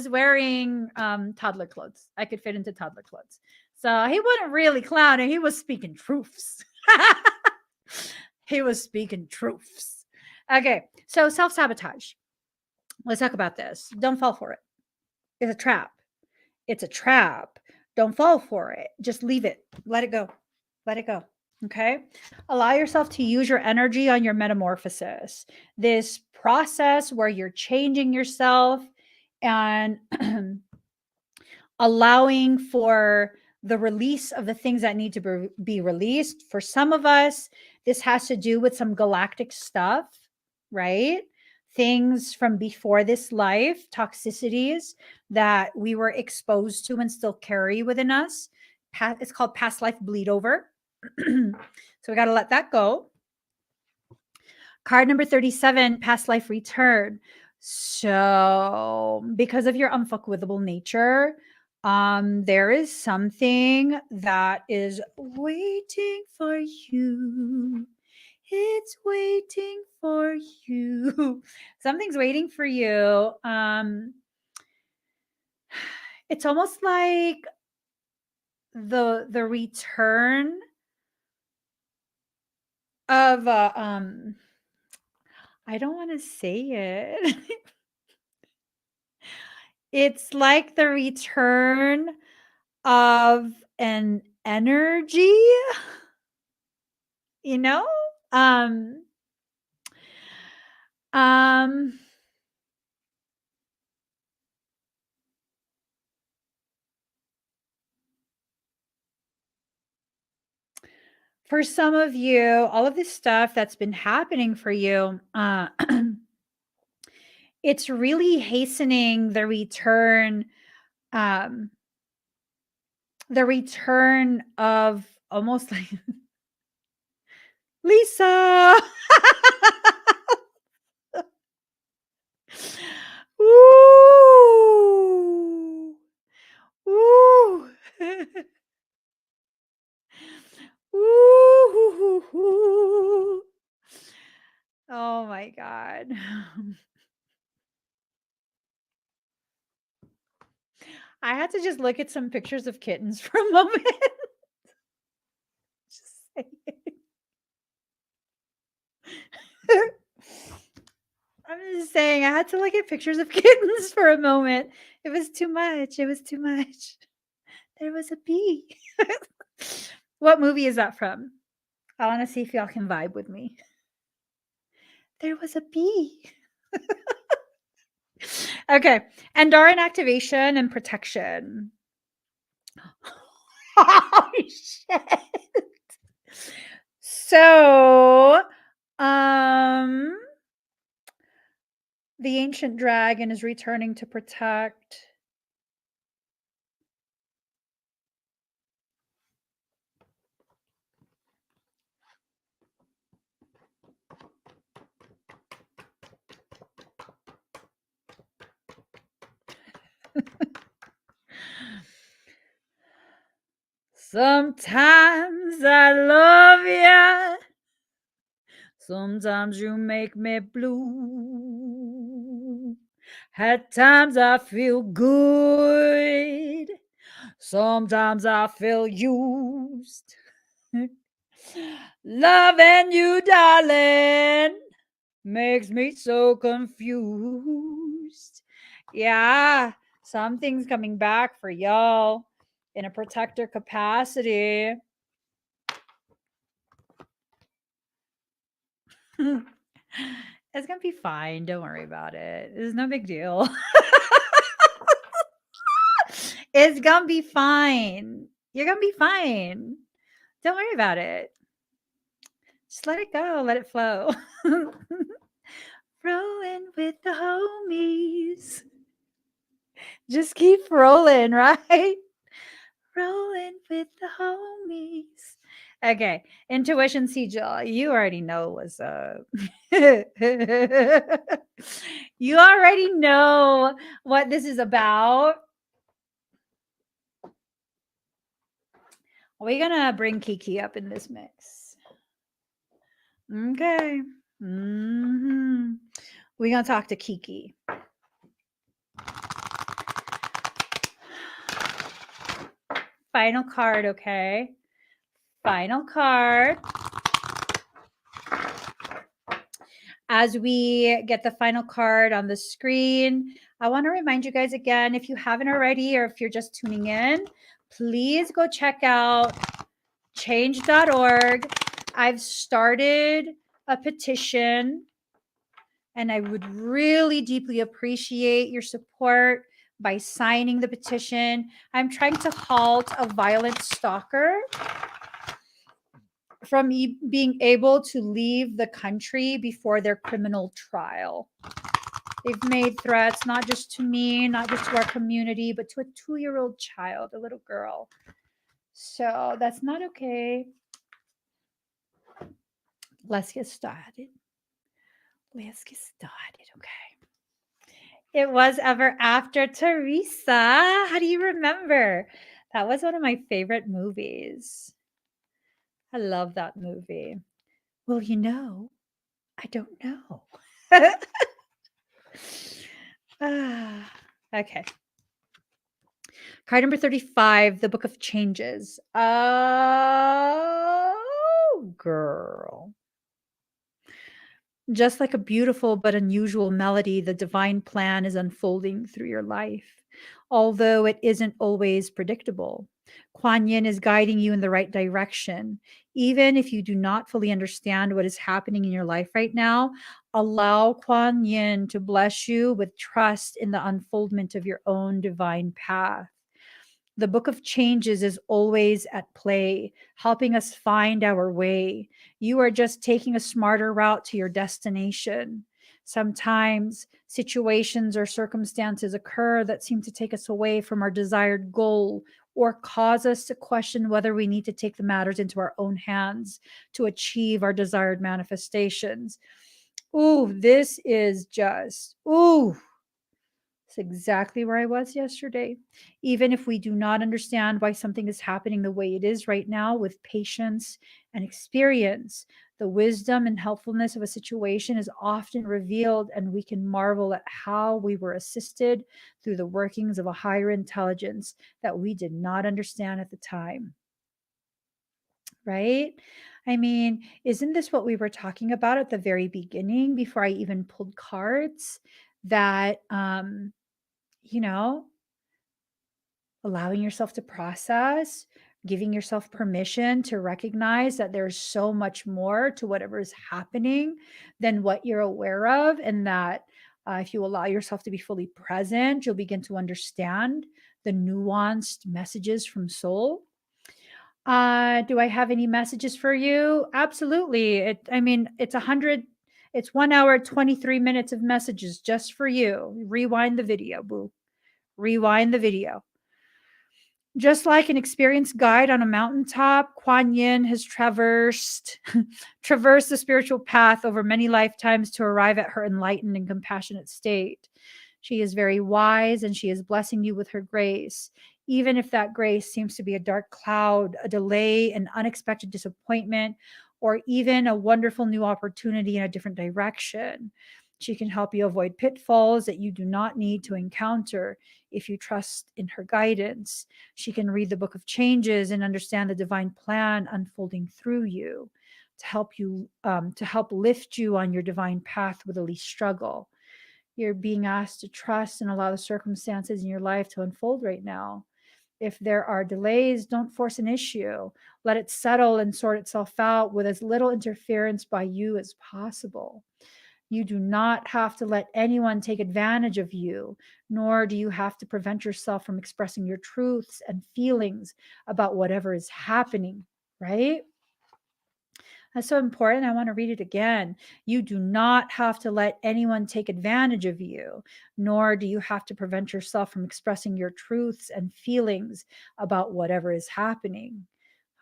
wearing toddler clothes. I could fit into toddler clothes. So he wasn't really clowning. He was speaking truths. He was speaking truths. Okay, so self-sabotage. Let's talk about this. Don't fall for it. It's a trap. It's a trap. Don't fall for it. Just leave it. Let it go. Let it go. Okay. Allow yourself to use your energy on your metamorphosis. This process where you're changing yourself and allowing for the release of the things that need to be released. For some of us, this has to do with some galactic stuff, right? Things from before this life, toxicities that we were exposed to and still carry within us. It's called past life bleed over. So we got to let that go. Card number 37, past life return. So because of your unfuckwithable nature, there is something that is waiting for you. It's waiting for you. Something's waiting for you. It's almost like the return of I don't want to say it. It's like the return of an energy, you know? For some of you, all of this stuff that's been happening for you, it's really hastening the return of almost like Lisa. Ooh. Ooh. Ooh. Oh my God. I had to just look at some pictures of kittens for a moment. Just saying. I'm just saying, I had to look at pictures of kittens for a moment. It was too much. It was too much. There was a bee. What movie is that from? I want to see if y'all can vibe with me. There was a bee. Okay. Enduring activation and protection. Oh, shit. So, the ancient dragon is returning to protect. Sometimes I love ya. Sometimes you make me blue. At times I feel good. Sometimes I feel used. Loving you, darling, makes me so confused. Yeah, something's coming back for y'all in a protector capacity. It's gonna be fine. Don't worry about it. It's no big deal. It's gonna be fine. You're gonna be fine. Don't worry about it. Just let it go. Let it flow. Rolling with the homies. Just keep rolling, right? Rolling with the homies. Okay, intuition sigil. You already know what's up. You already know what this is about. We're gonna bring Kiki up in this mix. Okay. We're gonna talk to Kiki. Final card, okay? Final card. As we get the final card on the screen, I want to remind you guys again, if you haven't already, or if you're just tuning in, please go check out change.org. I've started a petition, and I would really deeply appreciate your support by signing the petition. I'm trying to halt a violent stalker from being able to leave the country before their criminal trial. They've made threats, not just to me, not just to our community, but to a 2-year-old child, a little girl. So that's not okay. Let's get started. Okay. It was Ever After, Teresa. How do you remember? That was one of my favorite movies. I love that movie. Well, I don't know. Okay. Card number 35, the Book of Changes. Oh, girl. Just like a beautiful but unusual melody, the divine plan is unfolding through your life, although it isn't always predictable. Kuan Yin is guiding you in the right direction. Even if you do not fully understand what is happening in your life right now, allow Kuan Yin to bless you with trust in the unfoldment of your own divine path. The Book of Changes is always at play, helping us find our way. You are just taking a smarter route to your destination. Sometimes situations or circumstances occur that seem to take us away from our desired goal or cause us to question whether we need to take the matters into our own hands to achieve our desired manifestations. Ooh, this is just, ooh. It's exactly where I was yesterday. Even if we do not understand why something is happening the way it is right now, with patience and experience, the wisdom and helpfulness of a situation is often revealed, and we can marvel at how we were assisted through the workings of a higher intelligence that we did not understand at the time. Right? I mean, isn't this what we were talking about at the very beginning before I even pulled cards? That, you know, allowing yourself to process, giving yourself permission to recognize that there's so much more to whatever is happening than what you're aware of. And that if you allow yourself to be fully present, you'll begin to understand the nuanced messages from soul. Do I have any messages for you? Absolutely. It's 1 hour, 23 minutes of messages just for you. Rewind the video, boo. Rewind the video. Just like an experienced guide on a mountaintop, Kuan Yin has traversed the spiritual path over many lifetimes to arrive at her enlightened and compassionate state. She is very wise, and she is blessing you with her grace, even if that grace seems to be a dark cloud, a delay, an unexpected disappointment, or even a wonderful new opportunity in a different direction. She can help you avoid pitfalls that you do not need to encounter if you trust in her guidance. She can read the Book of Changes and understand the divine plan unfolding through you to help to help lift you on your divine path with the least struggle. You're being asked to trust and allow the circumstances in your life to unfold right now. If there are delays, don't force an issue. Let it settle and sort itself out with as little interference by you as possible. You do not have to let anyone take advantage of you, nor do you have to prevent yourself from expressing your truths and feelings about whatever is happening, right? That's so important. I want to read it again. You do not have to let anyone take advantage of you, nor do you have to prevent yourself from expressing your truths and feelings about whatever is happening.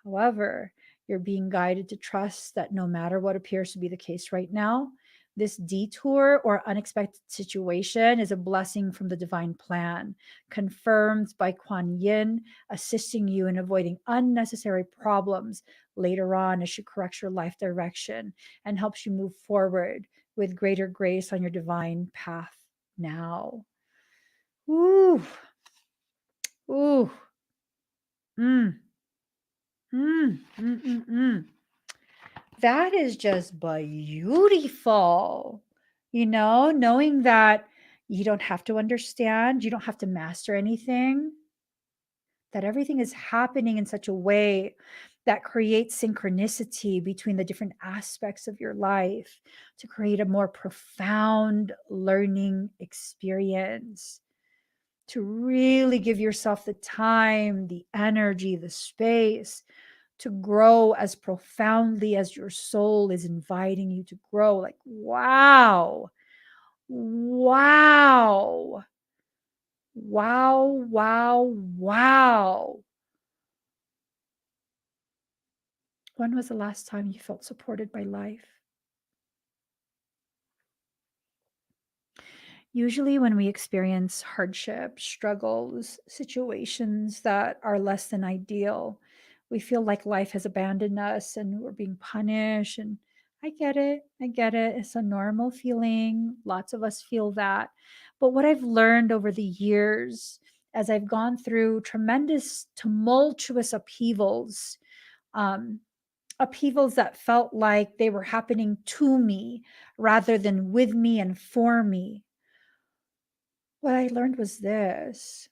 However, you're being guided to trust that no matter what appears to be the case right now, this detour or unexpected situation is a blessing from the divine plan, confirmed by Kuan Yin, assisting you in avoiding unnecessary problems later on as she corrects your life direction and helps you move forward with greater grace on your divine path now. Ooh. Ooh. Mm. Mm. Mm. Mm. Mm. That is just beautiful. Knowing that you don't have to understand, you don't have to master anything, that everything is happening in such a way that creates synchronicity between the different aspects of your life to create a more profound learning experience. to really give yourself the time, the energy, the space to grow as profoundly as your soul is inviting you to grow. Like, wow, wow, wow, wow, wow. When was the last time you felt supported by life? Usually, when we experience hardship, struggles, situations that are less than ideal, we feel like life has abandoned us and we're being punished. And I get it. I get it. It's a normal feeling. Lots of us feel that. But what I've learned over the years, as I've gone through tremendous, tumultuous upheavals, um, upheavals that felt like they were happening to me rather than with me and for me, what I learned was this: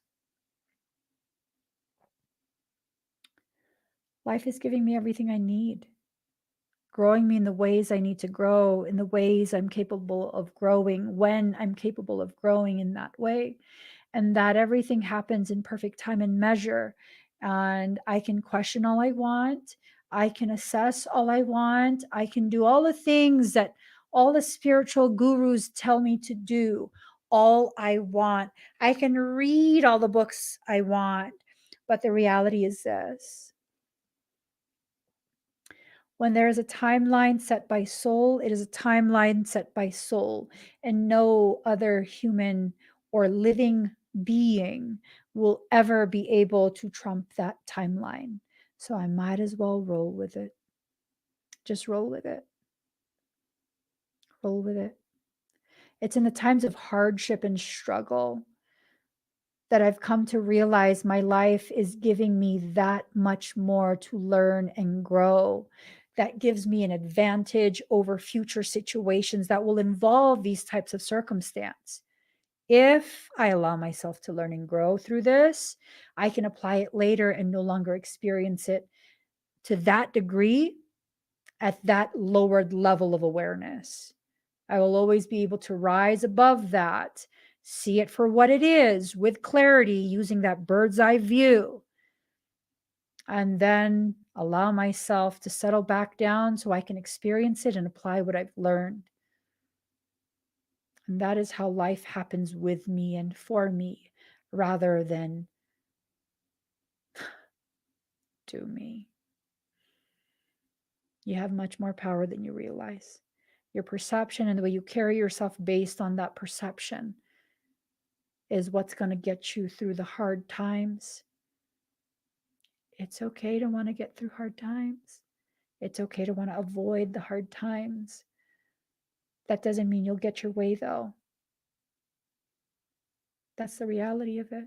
life is giving me everything I need, growing me in the ways I need to grow, in the ways I'm capable of growing, when I'm capable of growing in that way. And that everything happens in perfect time and measure. And I can question all I want. I can assess all I want. I can do all the things that all the spiritual gurus tell me to do, all I want. I can read all the books I want. But the reality is this: when there is a timeline set by soul, it is a timeline set by soul, and no other human or living being will ever be able to trump that timeline. So I might as well roll with it. Just roll with it. Roll with it. It's in the times of hardship and struggle that I've come to realize my life is giving me that much more to learn and grow. That gives me an advantage over future situations that will involve these types of circumstance. If I allow myself to learn and grow through this, I can apply it later and no longer experience it to that degree at that lowered level of awareness. I will always be able to rise above that, see it for what it is with clarity, using that bird's eye view, and then allow myself to settle back down so I can experience it and apply what I've learned. And that is how life happens with me and for me, rather than to me. You have much more power than you realize. Your perception and the way you carry yourself based on that perception is what's going to get you through the hard times. It's okay to want to get through hard times. It's okay to want to avoid the hard times. That doesn't mean you'll get your way, though. That's the reality of it.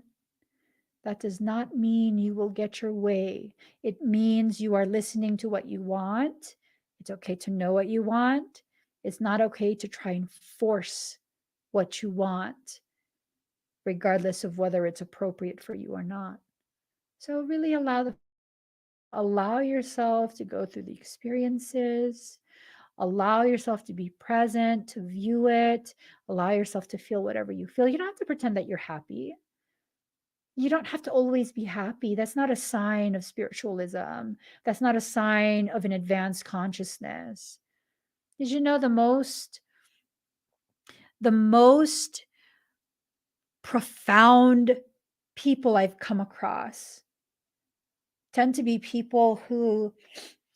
That does not mean you will get your way. It means you are listening to what you want. It's okay to know what you want. It's not okay to try and force what you want, regardless of whether it's appropriate for you or not. So really allow yourself to go through the experiences, allow yourself to be present, to view it, allow yourself to feel whatever you feel. You don't have to pretend that you're happy. You don't have to always be happy. That's not a sign of spiritualism. That's not a sign of an advanced consciousness. Did you know the most profound people I've come across tend to be people who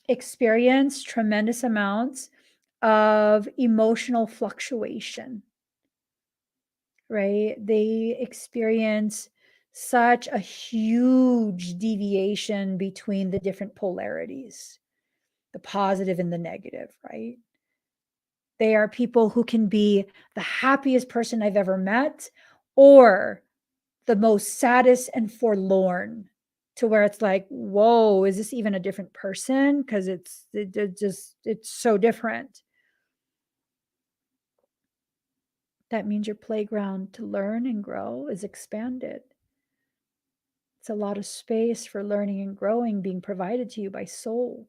experience tremendous amounts of emotional fluctuation, right? They experience such a huge deviation between the different polarities, the positive and the negative, right? They are people who can be the happiest person I've ever met or the most saddest and forlorn, to where it's like, whoa, is this even a different person? Because it's so different. That means your playground to learn and grow is expanded. It's a lot of space for learning and growing being provided to you by soul.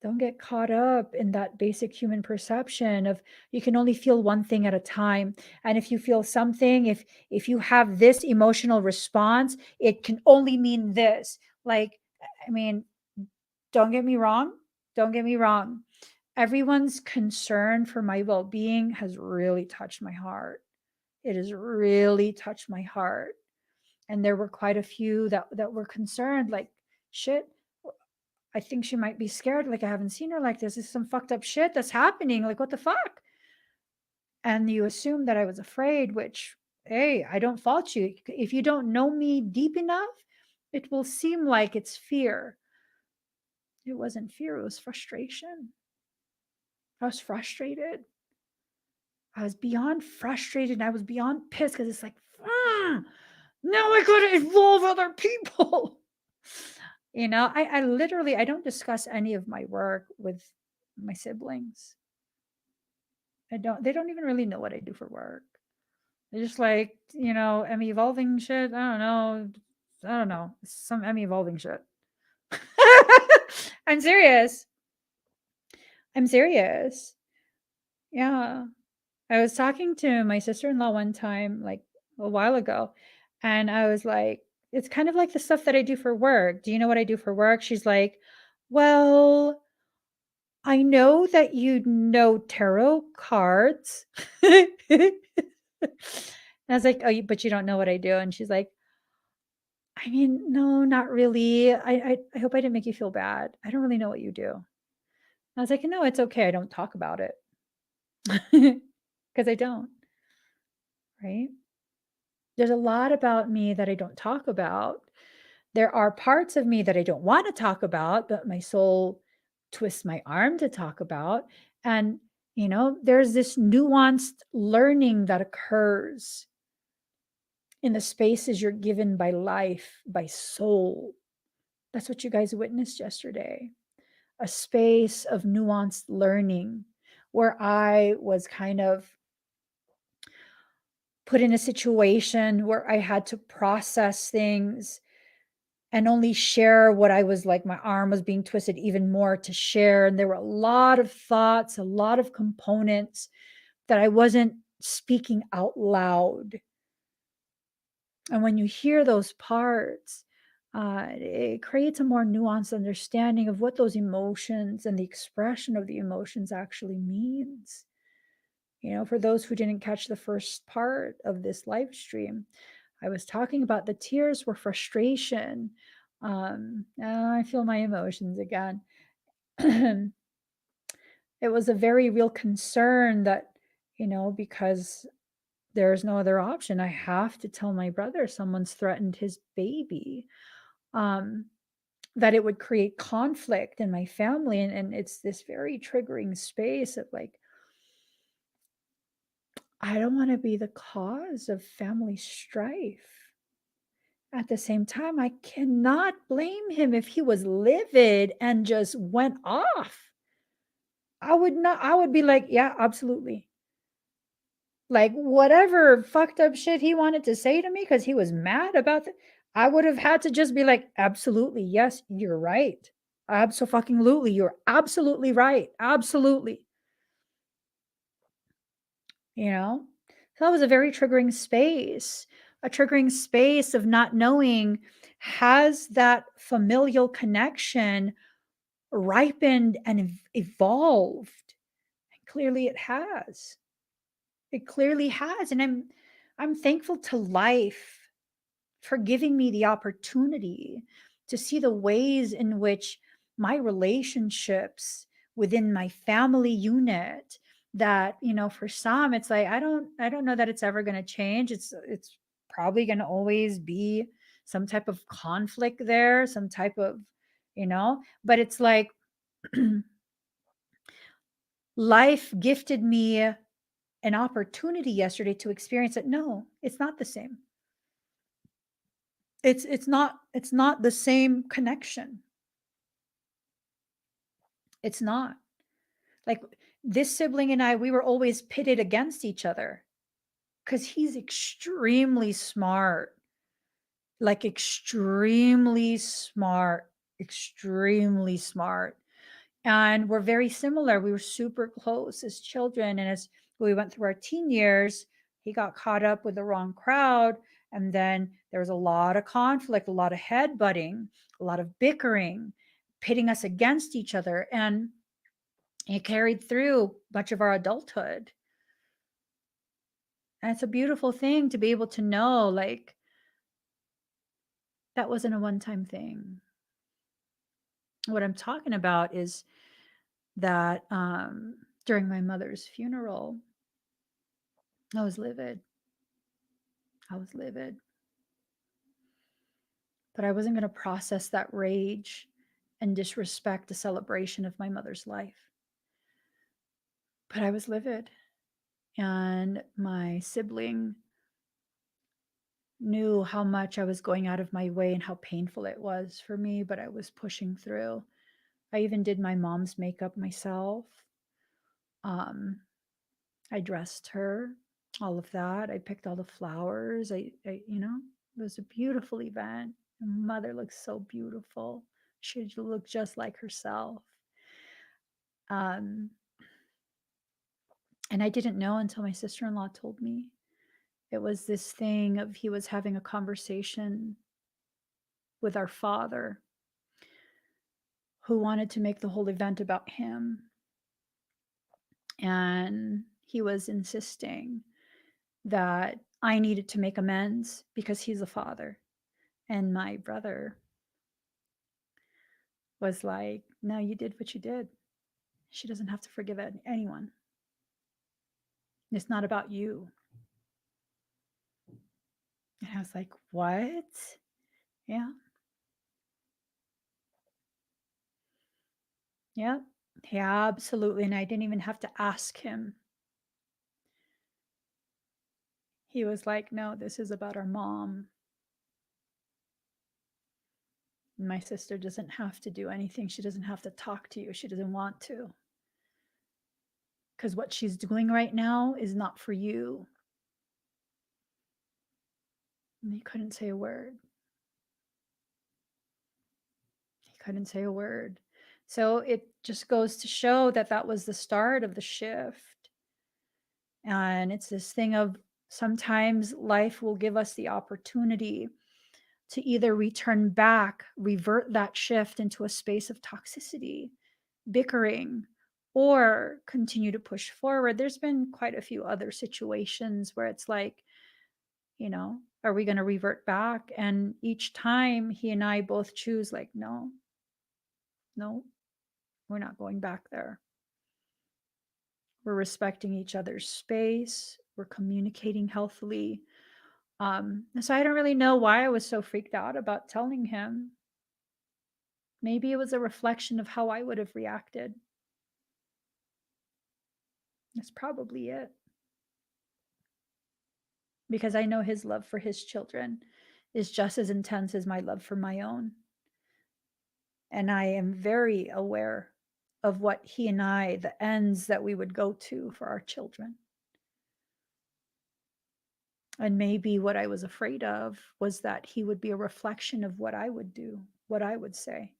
Don't get caught up in that basic human perception of you can only feel one thing at a time. And if you feel something, if you have this emotional response, it can only mean this. Like, I mean, don't get me wrong. Don't get me wrong. Everyone's concern for my well-being has really touched my heart. It has really touched my heart. And there were quite a few that were concerned, like, shit, I think she might be scared. Like, I haven't seen her like this. This is some fucked up shit that's happening. Like, what the fuck? And you assume that I was afraid, which, hey, I don't fault you. If you don't know me deep enough, it will seem like it's fear. It wasn't fear, it was frustration. I was frustrated. I was beyond frustrated. I was beyond pissed because it's like, now I gotta involve other people. I literally, I don't discuss any of my work with my siblings. They don't even really know what I do for work. They're just like, I'm evolving shit. I don't know. Some I'm evolving shit. I'm serious. I'm serious. Yeah. I was talking to my sister-in-law one time, like a while ago, and I was like, it's kind of like the stuff that I do for work. Do you know what I do for work? She's like, well, I know that you know tarot cards. And I was like, oh, but you don't know what I do. And she's like, I mean, no, not really. I hope I didn't make you feel bad. I don't really know what you do. I was like, no, it's okay. I don't talk about it. Because I don't, right? There's a lot about me that I don't talk about. There are parts of me that I don't want to talk about, but my soul twists my arm to talk about. And, there's this nuanced learning that occurs in the spaces you're given by life, by soul. That's what you guys witnessed yesterday. A space of nuanced learning where I was kind of put in a situation where I had to process things and only share what I was like, my arm was being twisted even more to share. And there were a lot of thoughts, a lot of components that I wasn't speaking out loud. And when you hear those parts, it creates a more nuanced understanding of what those emotions and the expression of the emotions actually means. For those who didn't catch the first part of this live stream, I was talking about the tears were frustration. I feel my emotions again. It was a very real concern that, because there's no other option, I have to tell my brother someone's threatened his baby, that it would create conflict in my family. And it's this very triggering space of like, I don't want to be the cause of family strife. At the same time, I cannot blame him if he was livid and just went off. I would be like, yeah, absolutely. Like whatever fucked up shit he wanted to say to me because he was mad about it, I would have had to just be like, absolutely, yes, you're right. Absolutely, you're absolutely right. Absolutely. So that was a very triggering space, a triggering space of not knowing, has that familial connection ripened and evolved? And clearly it has. It clearly has. And I'm thankful to life for giving me the opportunity to see the ways in which my relationships within my family unit, that for some it's like I don't know that it's ever going to change. It's probably going to always be some type of conflict there, some type of but it's like life gifted me an opportunity yesterday to experience it. No, it's not the same. It's not the same connection. It's not. Like this sibling and I, we were always pitted against each other because he's extremely smart, like extremely smart, extremely smart. And we're very similar. We were super close as children. And as we went through our teen years, he got caught up with the wrong crowd. And then there was a lot of conflict, a lot of headbutting, a lot of bickering, pitting us against each other. And it carried through much of our adulthood. And it's a beautiful thing to be able to know, like, that wasn't a one-time thing. What I'm talking about is that during my mother's funeral, I was livid. I was livid. But I wasn't going to process that rage and disrespect the celebration of my mother's life. But I was livid. And my sibling knew how much I was going out of my way and how painful it was for me, but I was pushing through. I even did my mom's makeup myself. I dressed her, all of that. I picked all the flowers. It was a beautiful event. My mother looks so beautiful. She looked just like herself. And I didn't know until my sister-in-law told me. It was this thing of he was having a conversation with our father, who wanted to make the whole event about him. And he was insisting that I needed to make amends because he's a father. And my brother was like, no, you did what you did. She doesn't have to forgive anyone. It's not about you. And I was like, what? Yeah. Yeah. Yeah, absolutely. And I didn't even have to ask him. He was like, no, this is about our mom. My sister doesn't have to do anything. She doesn't have to talk to you. She doesn't want to. Because what she's doing right now is not for you. And he couldn't say a word. He couldn't say a word. So it just goes to show that that was the start of the shift. And it's this thing of sometimes life will give us the opportunity to either return back, revert that shift into a space of toxicity, bickering, or continue to push forward. There's been quite a few other situations where it's like, are we going to revert back? And each time he and I both choose, like, no, we're not going back there. We're respecting each other's space. We're communicating healthily. So I don't really know why I was so freaked out about telling him. Maybe it was a reflection of how I would have reacted. That's probably it. Because I know his love for his children is just as intense as my love for my own. And I am very aware of what he and I, the ends that we would go to for our children. And maybe what I was afraid of was that he would be a reflection of what I would do, what I would say.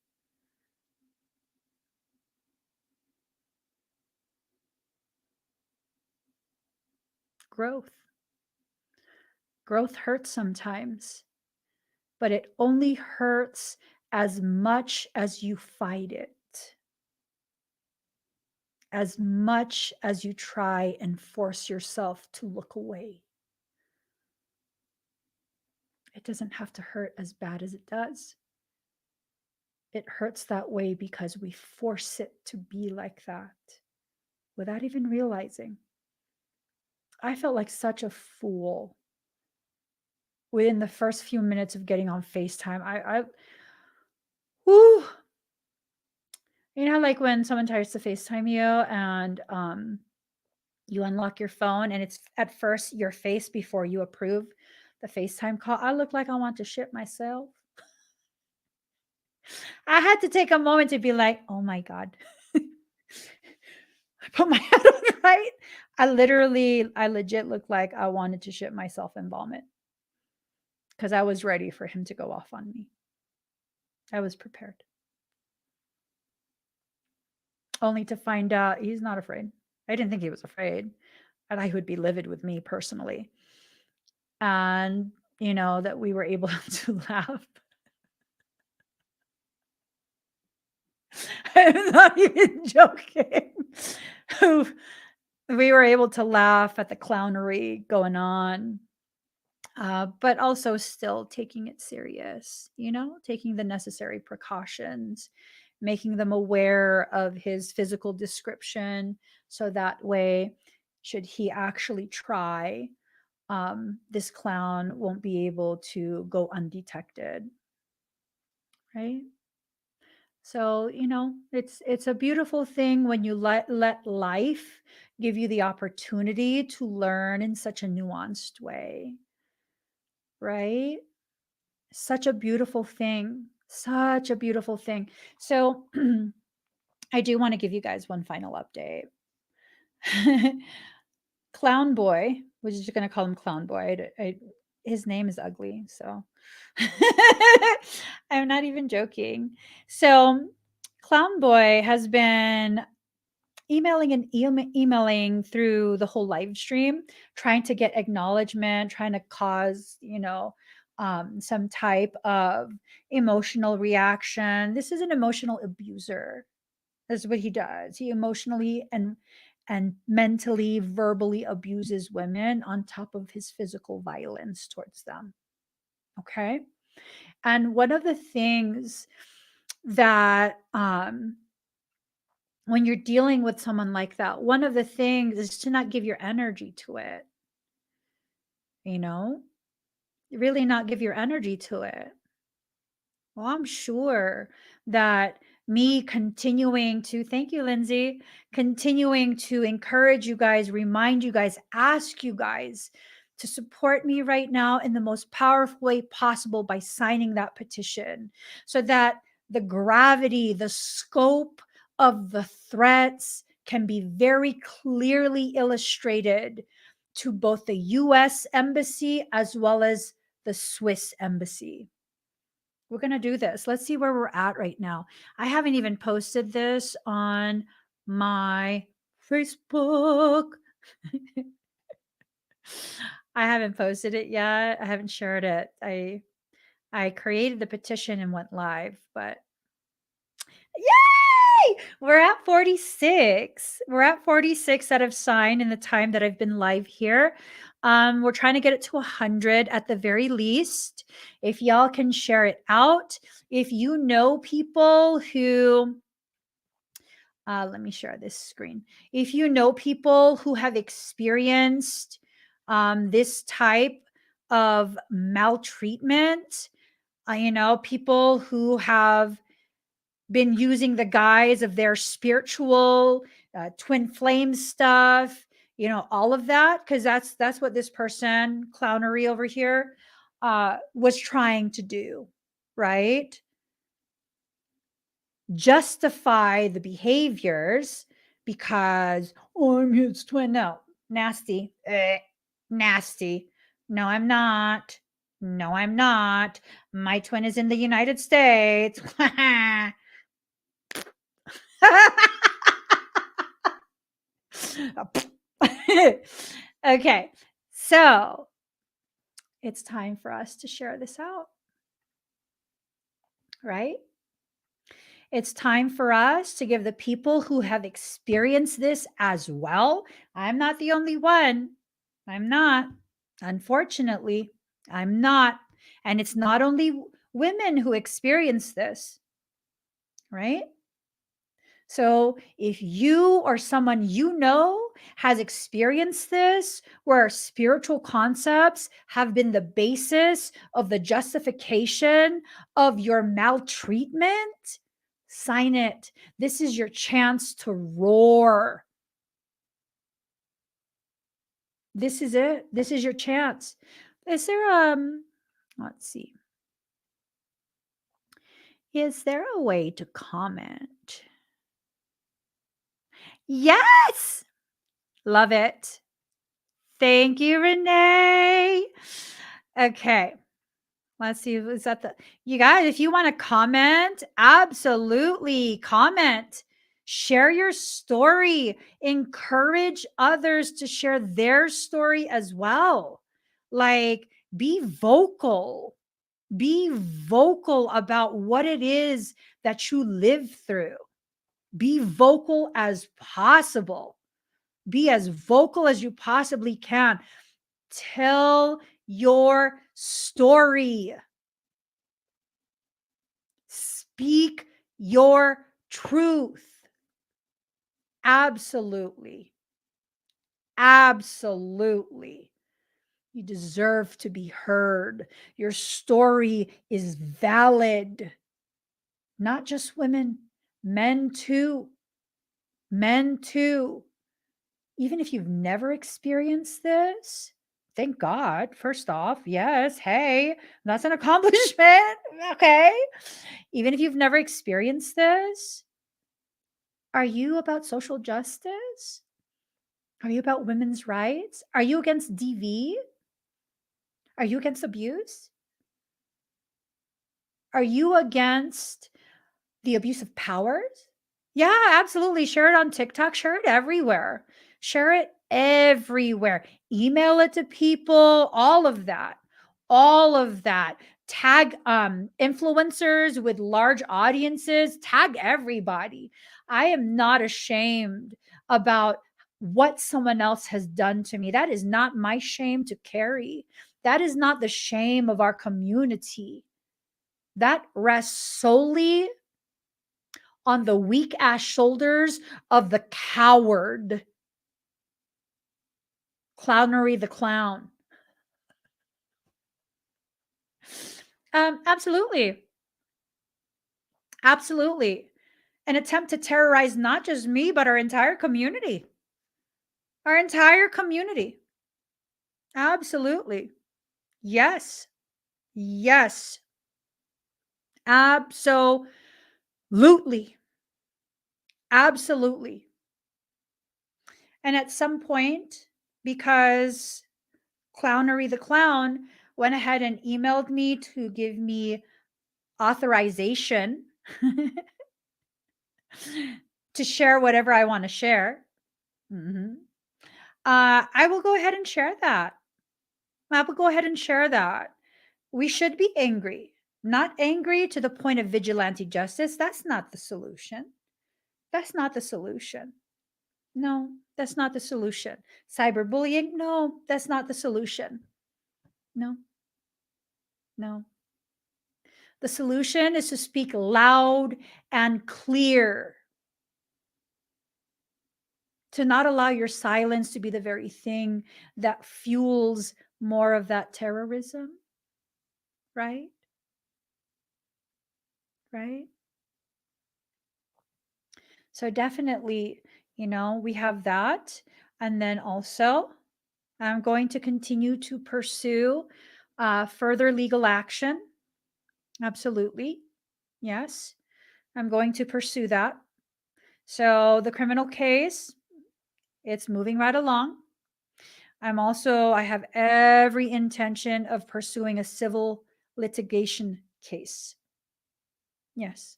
Growth. Growth hurts sometimes, but it only hurts as much as you fight it, as much as you try and force yourself to look away. It doesn't have to hurt as bad as it does. It hurts that way because we force it to be like that without even realizing. I felt like such a fool within the first few minutes of getting on FaceTime. Whoo, like when someone tries to FaceTime you and you unlock your phone and it's at first your face before you approve the FaceTime call. I look like I want to shit myself. I had to take a moment to be like, oh my God. I put my head on right. I legit looked like I wanted to shit myself and vomit because I was ready for him to go off on me. I was prepared. only to find out he's not afraid. I didn't think he was afraid. I thought he would be livid with me personally. And, that we were able to laugh. I'm not even joking. We were able to laugh at the clownery going on, but also still taking it serious, taking the necessary precautions, making them aware of his physical description. So that way, should he actually try, this clown won't be able to go undetected. Right. So, it's a beautiful thing when you let life give you the opportunity to learn in such a nuanced way, right? Such a beautiful thing. Such a beautiful thing. So, I do want to give you guys one final update. Clown Boy, we're just going to call him Clown Boy. His name is ugly, so I'm not even joking. So, Clown Boy has been emailing and emailing through the whole live stream, trying to get acknowledgement, trying to cause, some type of emotional reaction. This is an emotional abuser. That's what he does. He emotionally and mentally, verbally abuses women on top of his physical violence towards them. Okay. And one of the things that, when you're dealing with someone like that, one of the things is to not give your energy to it, you know, really not give your energy to it. Well, I'm sure that me continuing to, thank you, Lindsay, continuing to encourage you guys, remind you guys, ask you guys to support me right now in the most powerful way possible by signing that petition so that the gravity, the scope of the threats can be very clearly illustrated to both the US Embassy as well as the Swiss Embassy. We're going to do this. Let's see where we're at right now. I haven't even posted this on my Facebook. I haven't posted it yet. I haven't shared it. I created the petition and went live, but yay! We're at 46. We're at 46 that have signed in the time that I've been live here. We're trying to get it to 100 at the very least. If y'all can share it out, if you know people who, let me share this screen. If you know people who have experienced this type of maltreatment, people who have been using the guise of their spiritual twin flame stuff, all of that, because that's what this person, clownery over here, was trying to do, right? Justify the behaviors because, oh, I'm his twin. No, nasty, nasty. No, I'm not. No, I'm not. My twin is in the United States. Okay, so it's time for us to share this out, right? It's time for us to give the people who have experienced this as well. I'm not the only one. I'm not. Unfortunately, I'm not. And it's not only women who experience this, right? So if you or someone you know has experienced this, where spiritual concepts have been the basis of the justification of your maltreatment, sign it. This is your chance to roar. This is it. This is your chance. Is there let's see. Is there a way to comment? Yes. Love it. Thank you, Renee. Okay. Let's see. Is that you guys, if you want to comment, absolutely comment. Share your story. Encourage others to share their story as well. Like, be vocal. Be vocal about what it is that you live through. Be vocal as possible. Be as vocal as you possibly can. Tell your story. Speak your truth. Absolutely. Absolutely. You deserve to be heard. Your story is valid. Not just women, men too. Men too. Even if you've never experienced this, thank God, first off. Yes. Hey, that's an accomplishment. Okay. Even if you've never experienced this, are you about social justice? Are you about women's rights? Are you against DV? Are you against abuse? Are you against the abuse of powers? Yeah, absolutely. Share it on TikTok, share it everywhere. Share it everywhere. Email it to people, all of that. All of that. Tag influencers with large audiences, tag everybody. I am not ashamed about what someone else has done to me. That is not my shame to carry. That is not the shame of our community. That rests solely on the weak ass shoulders of the coward. Clownery the clown. Absolutely. Absolutely. An attempt to terrorize not just me, but our entire community. Our entire community. Absolutely. Yes. Yes. Absolutely. Absolutely. And at some point, because Clownery the clown went ahead and emailed me to give me authorization to share whatever I want to share. Mhm. I will go ahead and share that. I will go ahead and share that. We should be angry, not angry to the point of vigilante justice. That's not the solution. That's not the solution. No, that's not the solution. Cyberbullying? No, that's not the solution. No, no. The solution is to speak loud and clear, to not allow your silence to be the very thing that fuels more of that terrorism, right? Right? So definitely, we have that. And then also, I'm going to continue to pursue further legal action. Absolutely. Yes. I'm going to pursue that. So the criminal case, it's moving right along. I have every intention of pursuing a civil litigation case. Yes,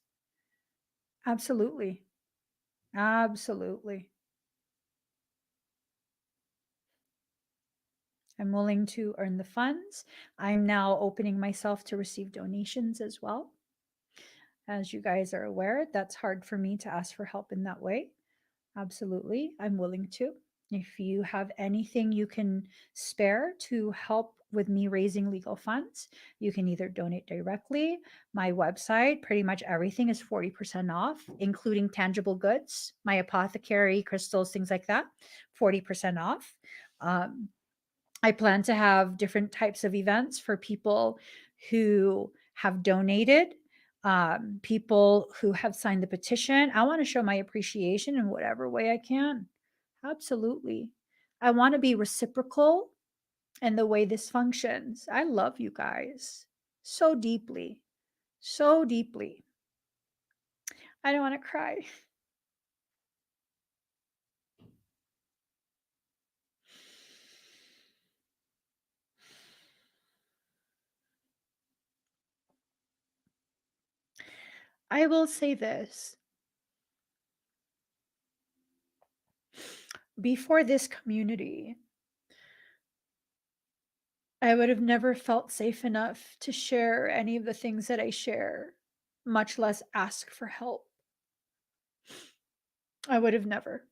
absolutely. Absolutely. I'm willing to earn the funds. I'm now opening myself to receive donations as well. As you guys are aware, that's hard for me to ask for help in that way. Absolutely. I'm willing to. If you have anything you can spare to help with me raising legal funds, you can either donate directly. My website, pretty much everything is 40% off, including tangible goods, my apothecary, crystals, things like that, 40% off. I plan to have different types of events for people who have donated, people who have signed the petition. I want to show my appreciation in whatever way I can. Absolutely. I want to be reciprocal in the way this functions. I love you guys so deeply, so deeply. I don't want to cry. I will say this. before this community, I would have never felt safe enough to share any of the things that I share, much less ask for help. I would have never.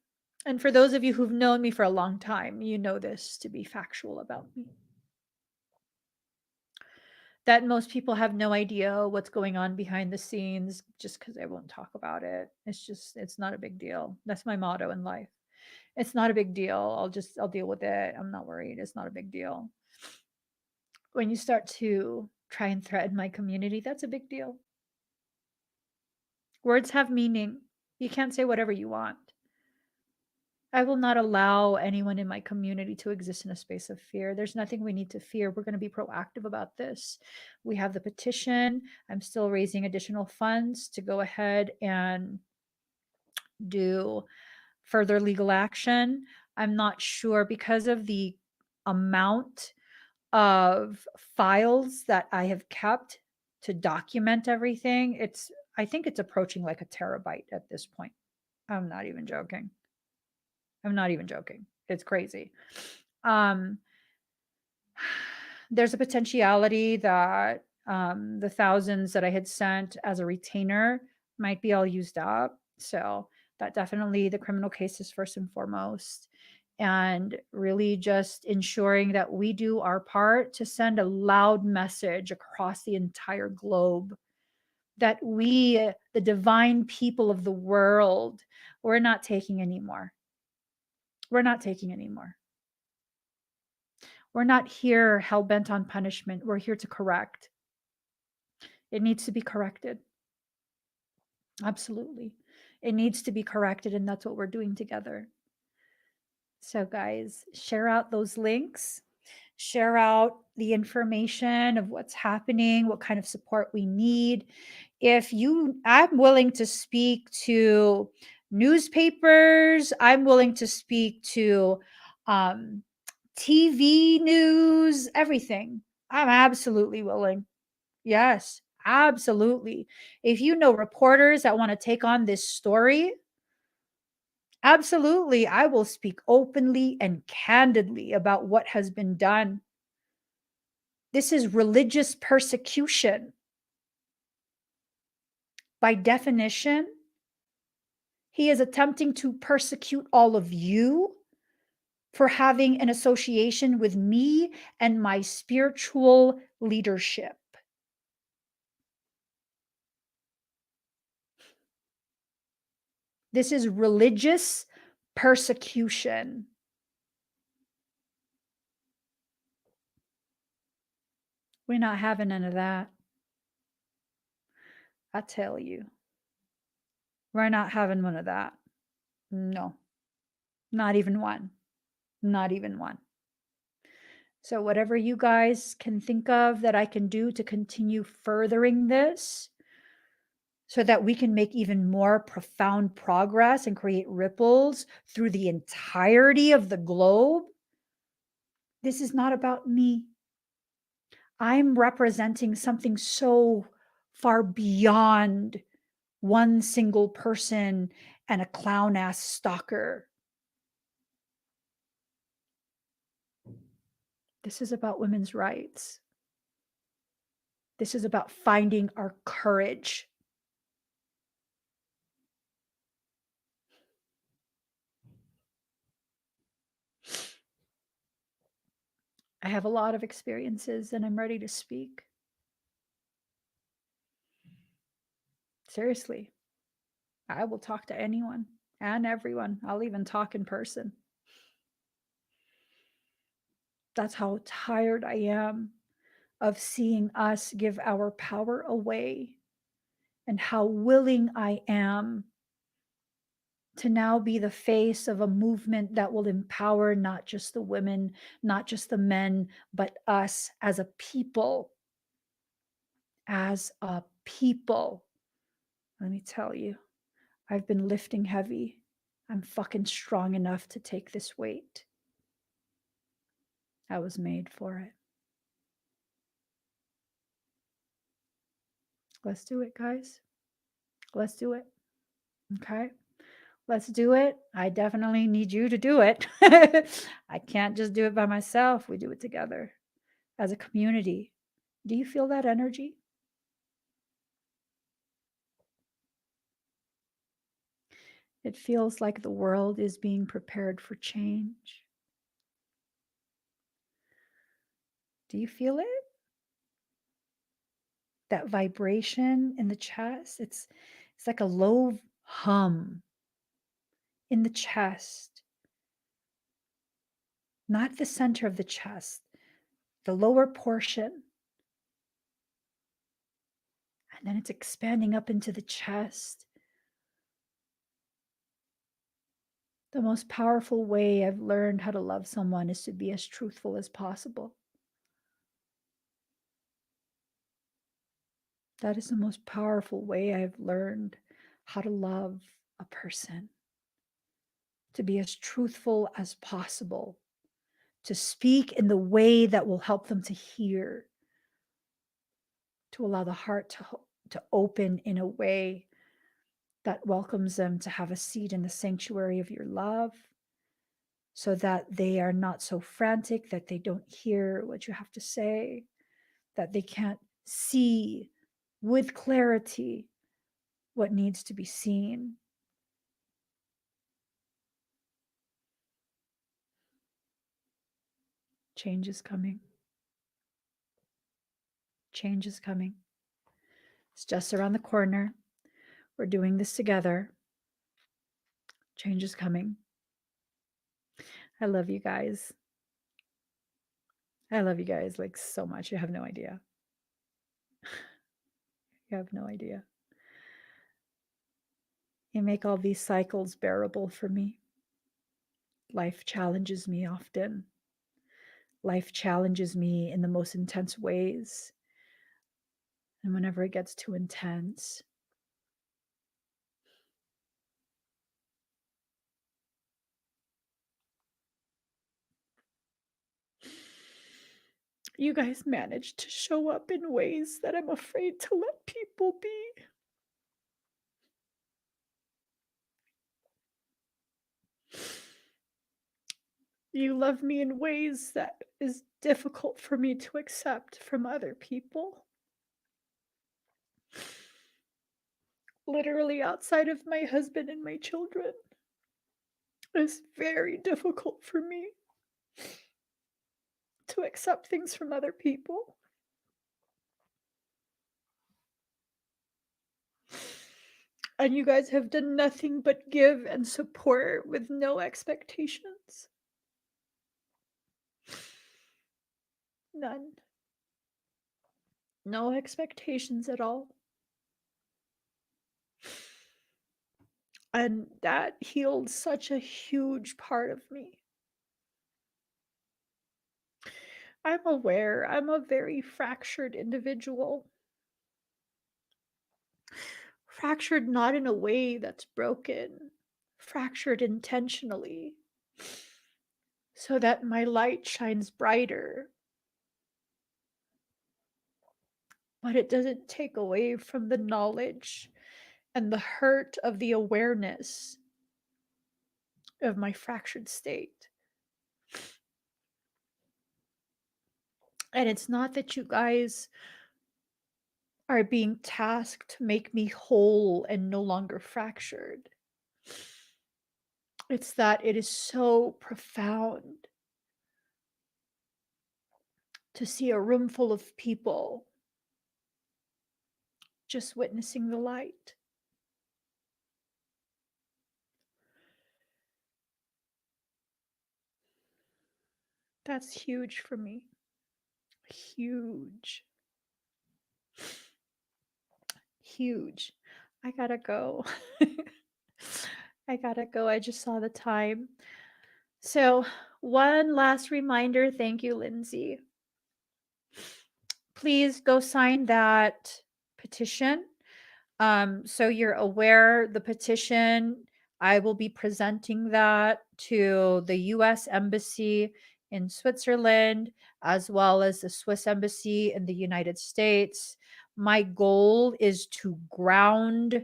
And for those of you who've known me for a long time, you know this to be factual about me. That most people have no idea what's going on behind the scenes just because I won't talk about it. It's not a big deal. That's my motto in life. It's not a big deal. I'll deal with it. I'm not worried. It's not a big deal. When you start to try and threaten my community, that's a big deal. Words have meaning. You can't say whatever you want. I will not allow anyone in my community to exist in a space of fear. There's nothing we need to fear. We're going to be proactive about this. We have the petition. I'm still raising additional funds to go ahead and do further legal action. I'm not sure because of the amount of files that I have kept to document everything. I think it's approaching like a terabyte at this point. I'm not even joking. It's crazy. There's a potentiality that the thousands that I had sent as a retainer might be all used up. So that definitely the criminal case is first and foremost. And really just ensuring that we do our part to send a loud message across the entire globe that we, the divine people of the world, we're not taking anymore. We're not taking anymore. We're not here hell bent on punishment. We're here to correct. It needs to be corrected. Absolutely. It needs to be corrected, and that's what we're doing together. So, guys, share out those links, share out the information of what's happening, what kind of support we need. I'm willing to speak to newspapers, I'm willing to speak to TV news, everything. I'm absolutely willing. Yes, absolutely. If you know reporters that want to take on this story, absolutely. I will speak openly and candidly about what has been done. This is religious persecution. By definition, he is attempting to persecute all of you for having an association with me and my spiritual leadership. This is religious persecution. We're not having none of that. I tell you. We're not having one of that. No, not even one. Not even one. So, whatever you guys can think of that I can do to continue furthering this so that we can make even more profound progress and create ripples through the entirety of the globe. This is not about me. I'm representing something so far beyond one single person and a clown ass stalker. This is about women's rights. This is about finding our courage. I have a lot of experiences and I'm ready to speak. Seriously, I will talk to anyone and everyone. I'll even talk in person. That's how tired I am of seeing us give our power away and how willing I am to now be the face of a movement that will empower not just the women, not just the men, but us as a people. As a people. Let me tell you, I've been lifting heavy. I'm fucking strong enough to take this weight. I was made for it. Let's do it, guys. Let's do it. Okay. Let's do it. I definitely need you to do it. I can't just do it by myself. We do it together as a community. Do you feel that energy? It feels like the world is being prepared for change. Do you feel it? That vibration in the chest? It's like a low hum in the chest. Not the center of the chest, the lower portion. And then it's expanding up into the chest. The most powerful way I've learned how to love someone is to be as truthful as possible. That is the most powerful way I've learned how to love a person. To be as truthful as possible. To speak in the way that will help them to hear. To allow the heart to open in a way that welcomes them to have a seat in the sanctuary of your love, so that they are not so frantic that they don't hear what you have to say, that they can't see with clarity what needs to be seen. Change is coming. Change is coming. It's just around the corner. We're doing this together. Change is coming. I love you guys. I love you guys like so much. You have no idea. You have no idea. You make all these cycles bearable for me. Life challenges me often. Life challenges me in the most intense ways. And whenever it gets too intense, you guys manage to show up in ways that I'm afraid to let people be. You love me in ways that is difficult for me to accept from other people. Literally outside of my husband and my children. It's very difficult for me to accept things from other people. And you guys have done nothing but give and support with no expectations. None. No expectations at all. And that healed such a huge part of me. I'm aware I'm a very fractured individual. Fractured not in a way that's broken, fractured intentionally, so that my light shines brighter. But it doesn't take away from the knowledge and the hurt of the awareness of my fractured state. And it's not that you guys are being tasked to make me whole and no longer fractured. It's that it is so profound to see a room full of people just witnessing the light. That's huge for me. Huge. Huge. I gotta go. I gotta go. I just saw the time. So, one last reminder. Thank you, Lindsay. Please go sign that petition. So you're aware the petition, I will be presenting that to the US Embassy in Switzerland, as well as the Swiss Embassy in the United States. My goal is to ground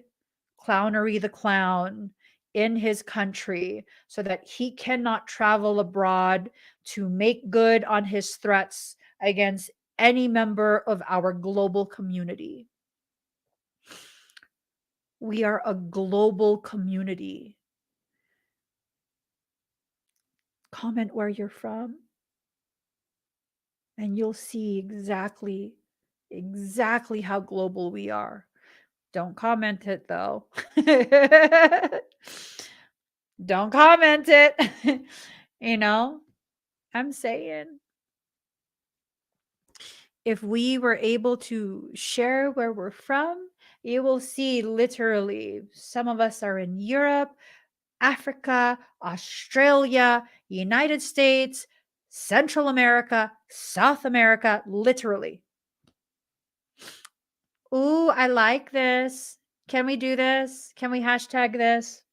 Clownery the Clown in his country so that he cannot travel abroad to make good on his threats against any member of our global community. We are a global community. Comment where you're from, and you'll see exactly how global we are. Don't comment it though. Don't comment it. You know, I'm saying if we were able to share where we're from, you will see literally some of us are in Europe, Africa, Australia, United States, Central America, South America, literally. Ooh, I like this. Can we do this? Can we hashtag this?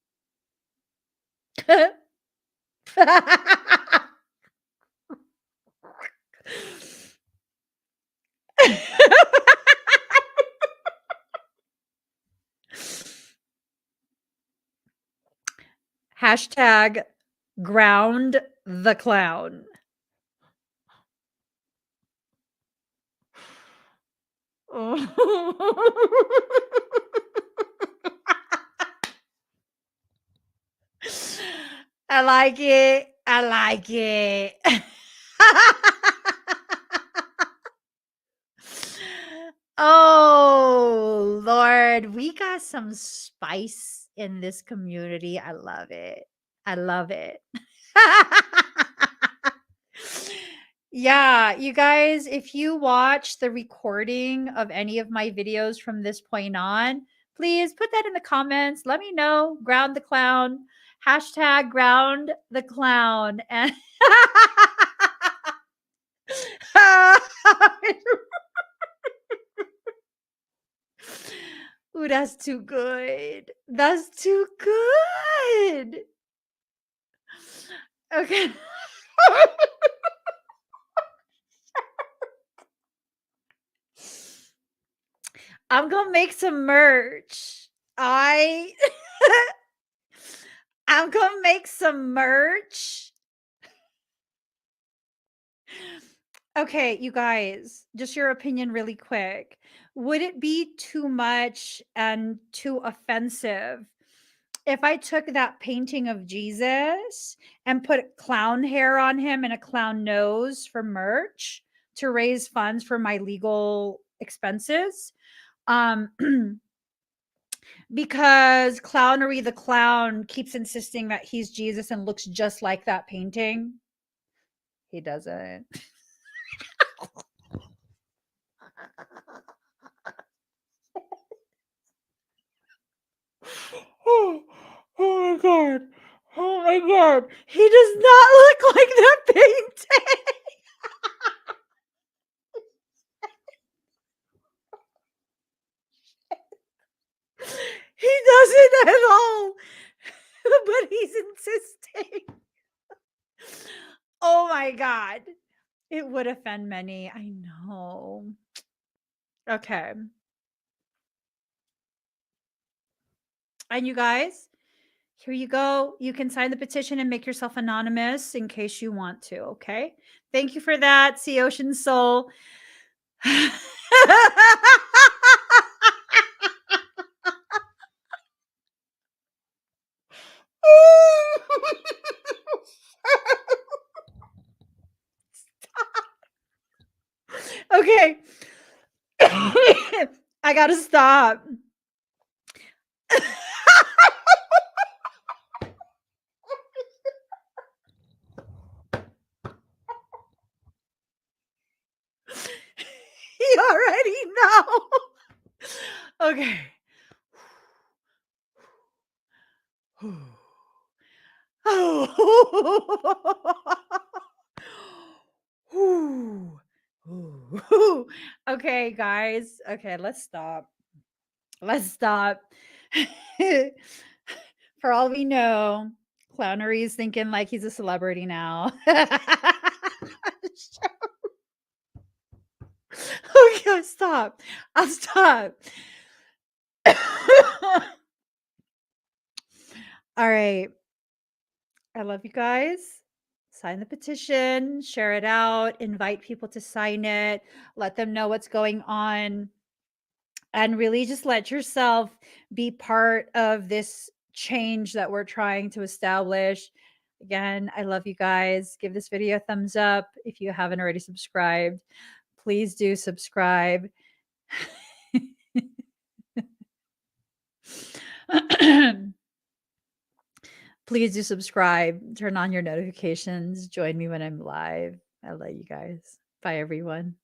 Hashtag ground the clown. I like it. I like it. Oh, Lord, we got some spice in this community. I love it. I love it. Yeah, you guys, if you watch the recording of any of my videos from this point on, please put that in the comments. Let me know. Ground the clown. Hashtag ground the clown. And ooh, that's too good. That's too good. Okay. I'm gonna make some merch. I'm gonna make some merch. Okay, you guys, just your opinion really quick. Would it be too much and too offensive if I took that painting of Jesus and put clown hair on him and a clown nose for merch to raise funds for my legal expenses? Um because Clownery the Clown keeps insisting that he's Jesus and looks just like that painting. He doesn't. Oh, oh my god. Oh my god. He does not look like that painting. He doesn't at all. But he's insisting. Oh my god. It would offend many. I know. Okay. And you guys, here you go. You can sign the petition and make yourself anonymous in case you want to. Okay. Thank you for that, Sea Ocean Soul. Okay. I gotta stop. You already know. Okay. Okay, guys. Okay, let's stop. Let's stop. For all we know, Clownery is thinking like he's a celebrity now. Okay, I'll stop. I'll stop. All right. I love you guys. Sign the petition, share it out, invite people to sign it, let them know what's going on, and really just let yourself be part of this change that we're trying to establish. Again, I love you guys. Give this video a thumbs up if you haven't already subscribed. Please do subscribe. Please do subscribe, turn on your notifications, join me when I'm live. I love you guys. Bye, everyone.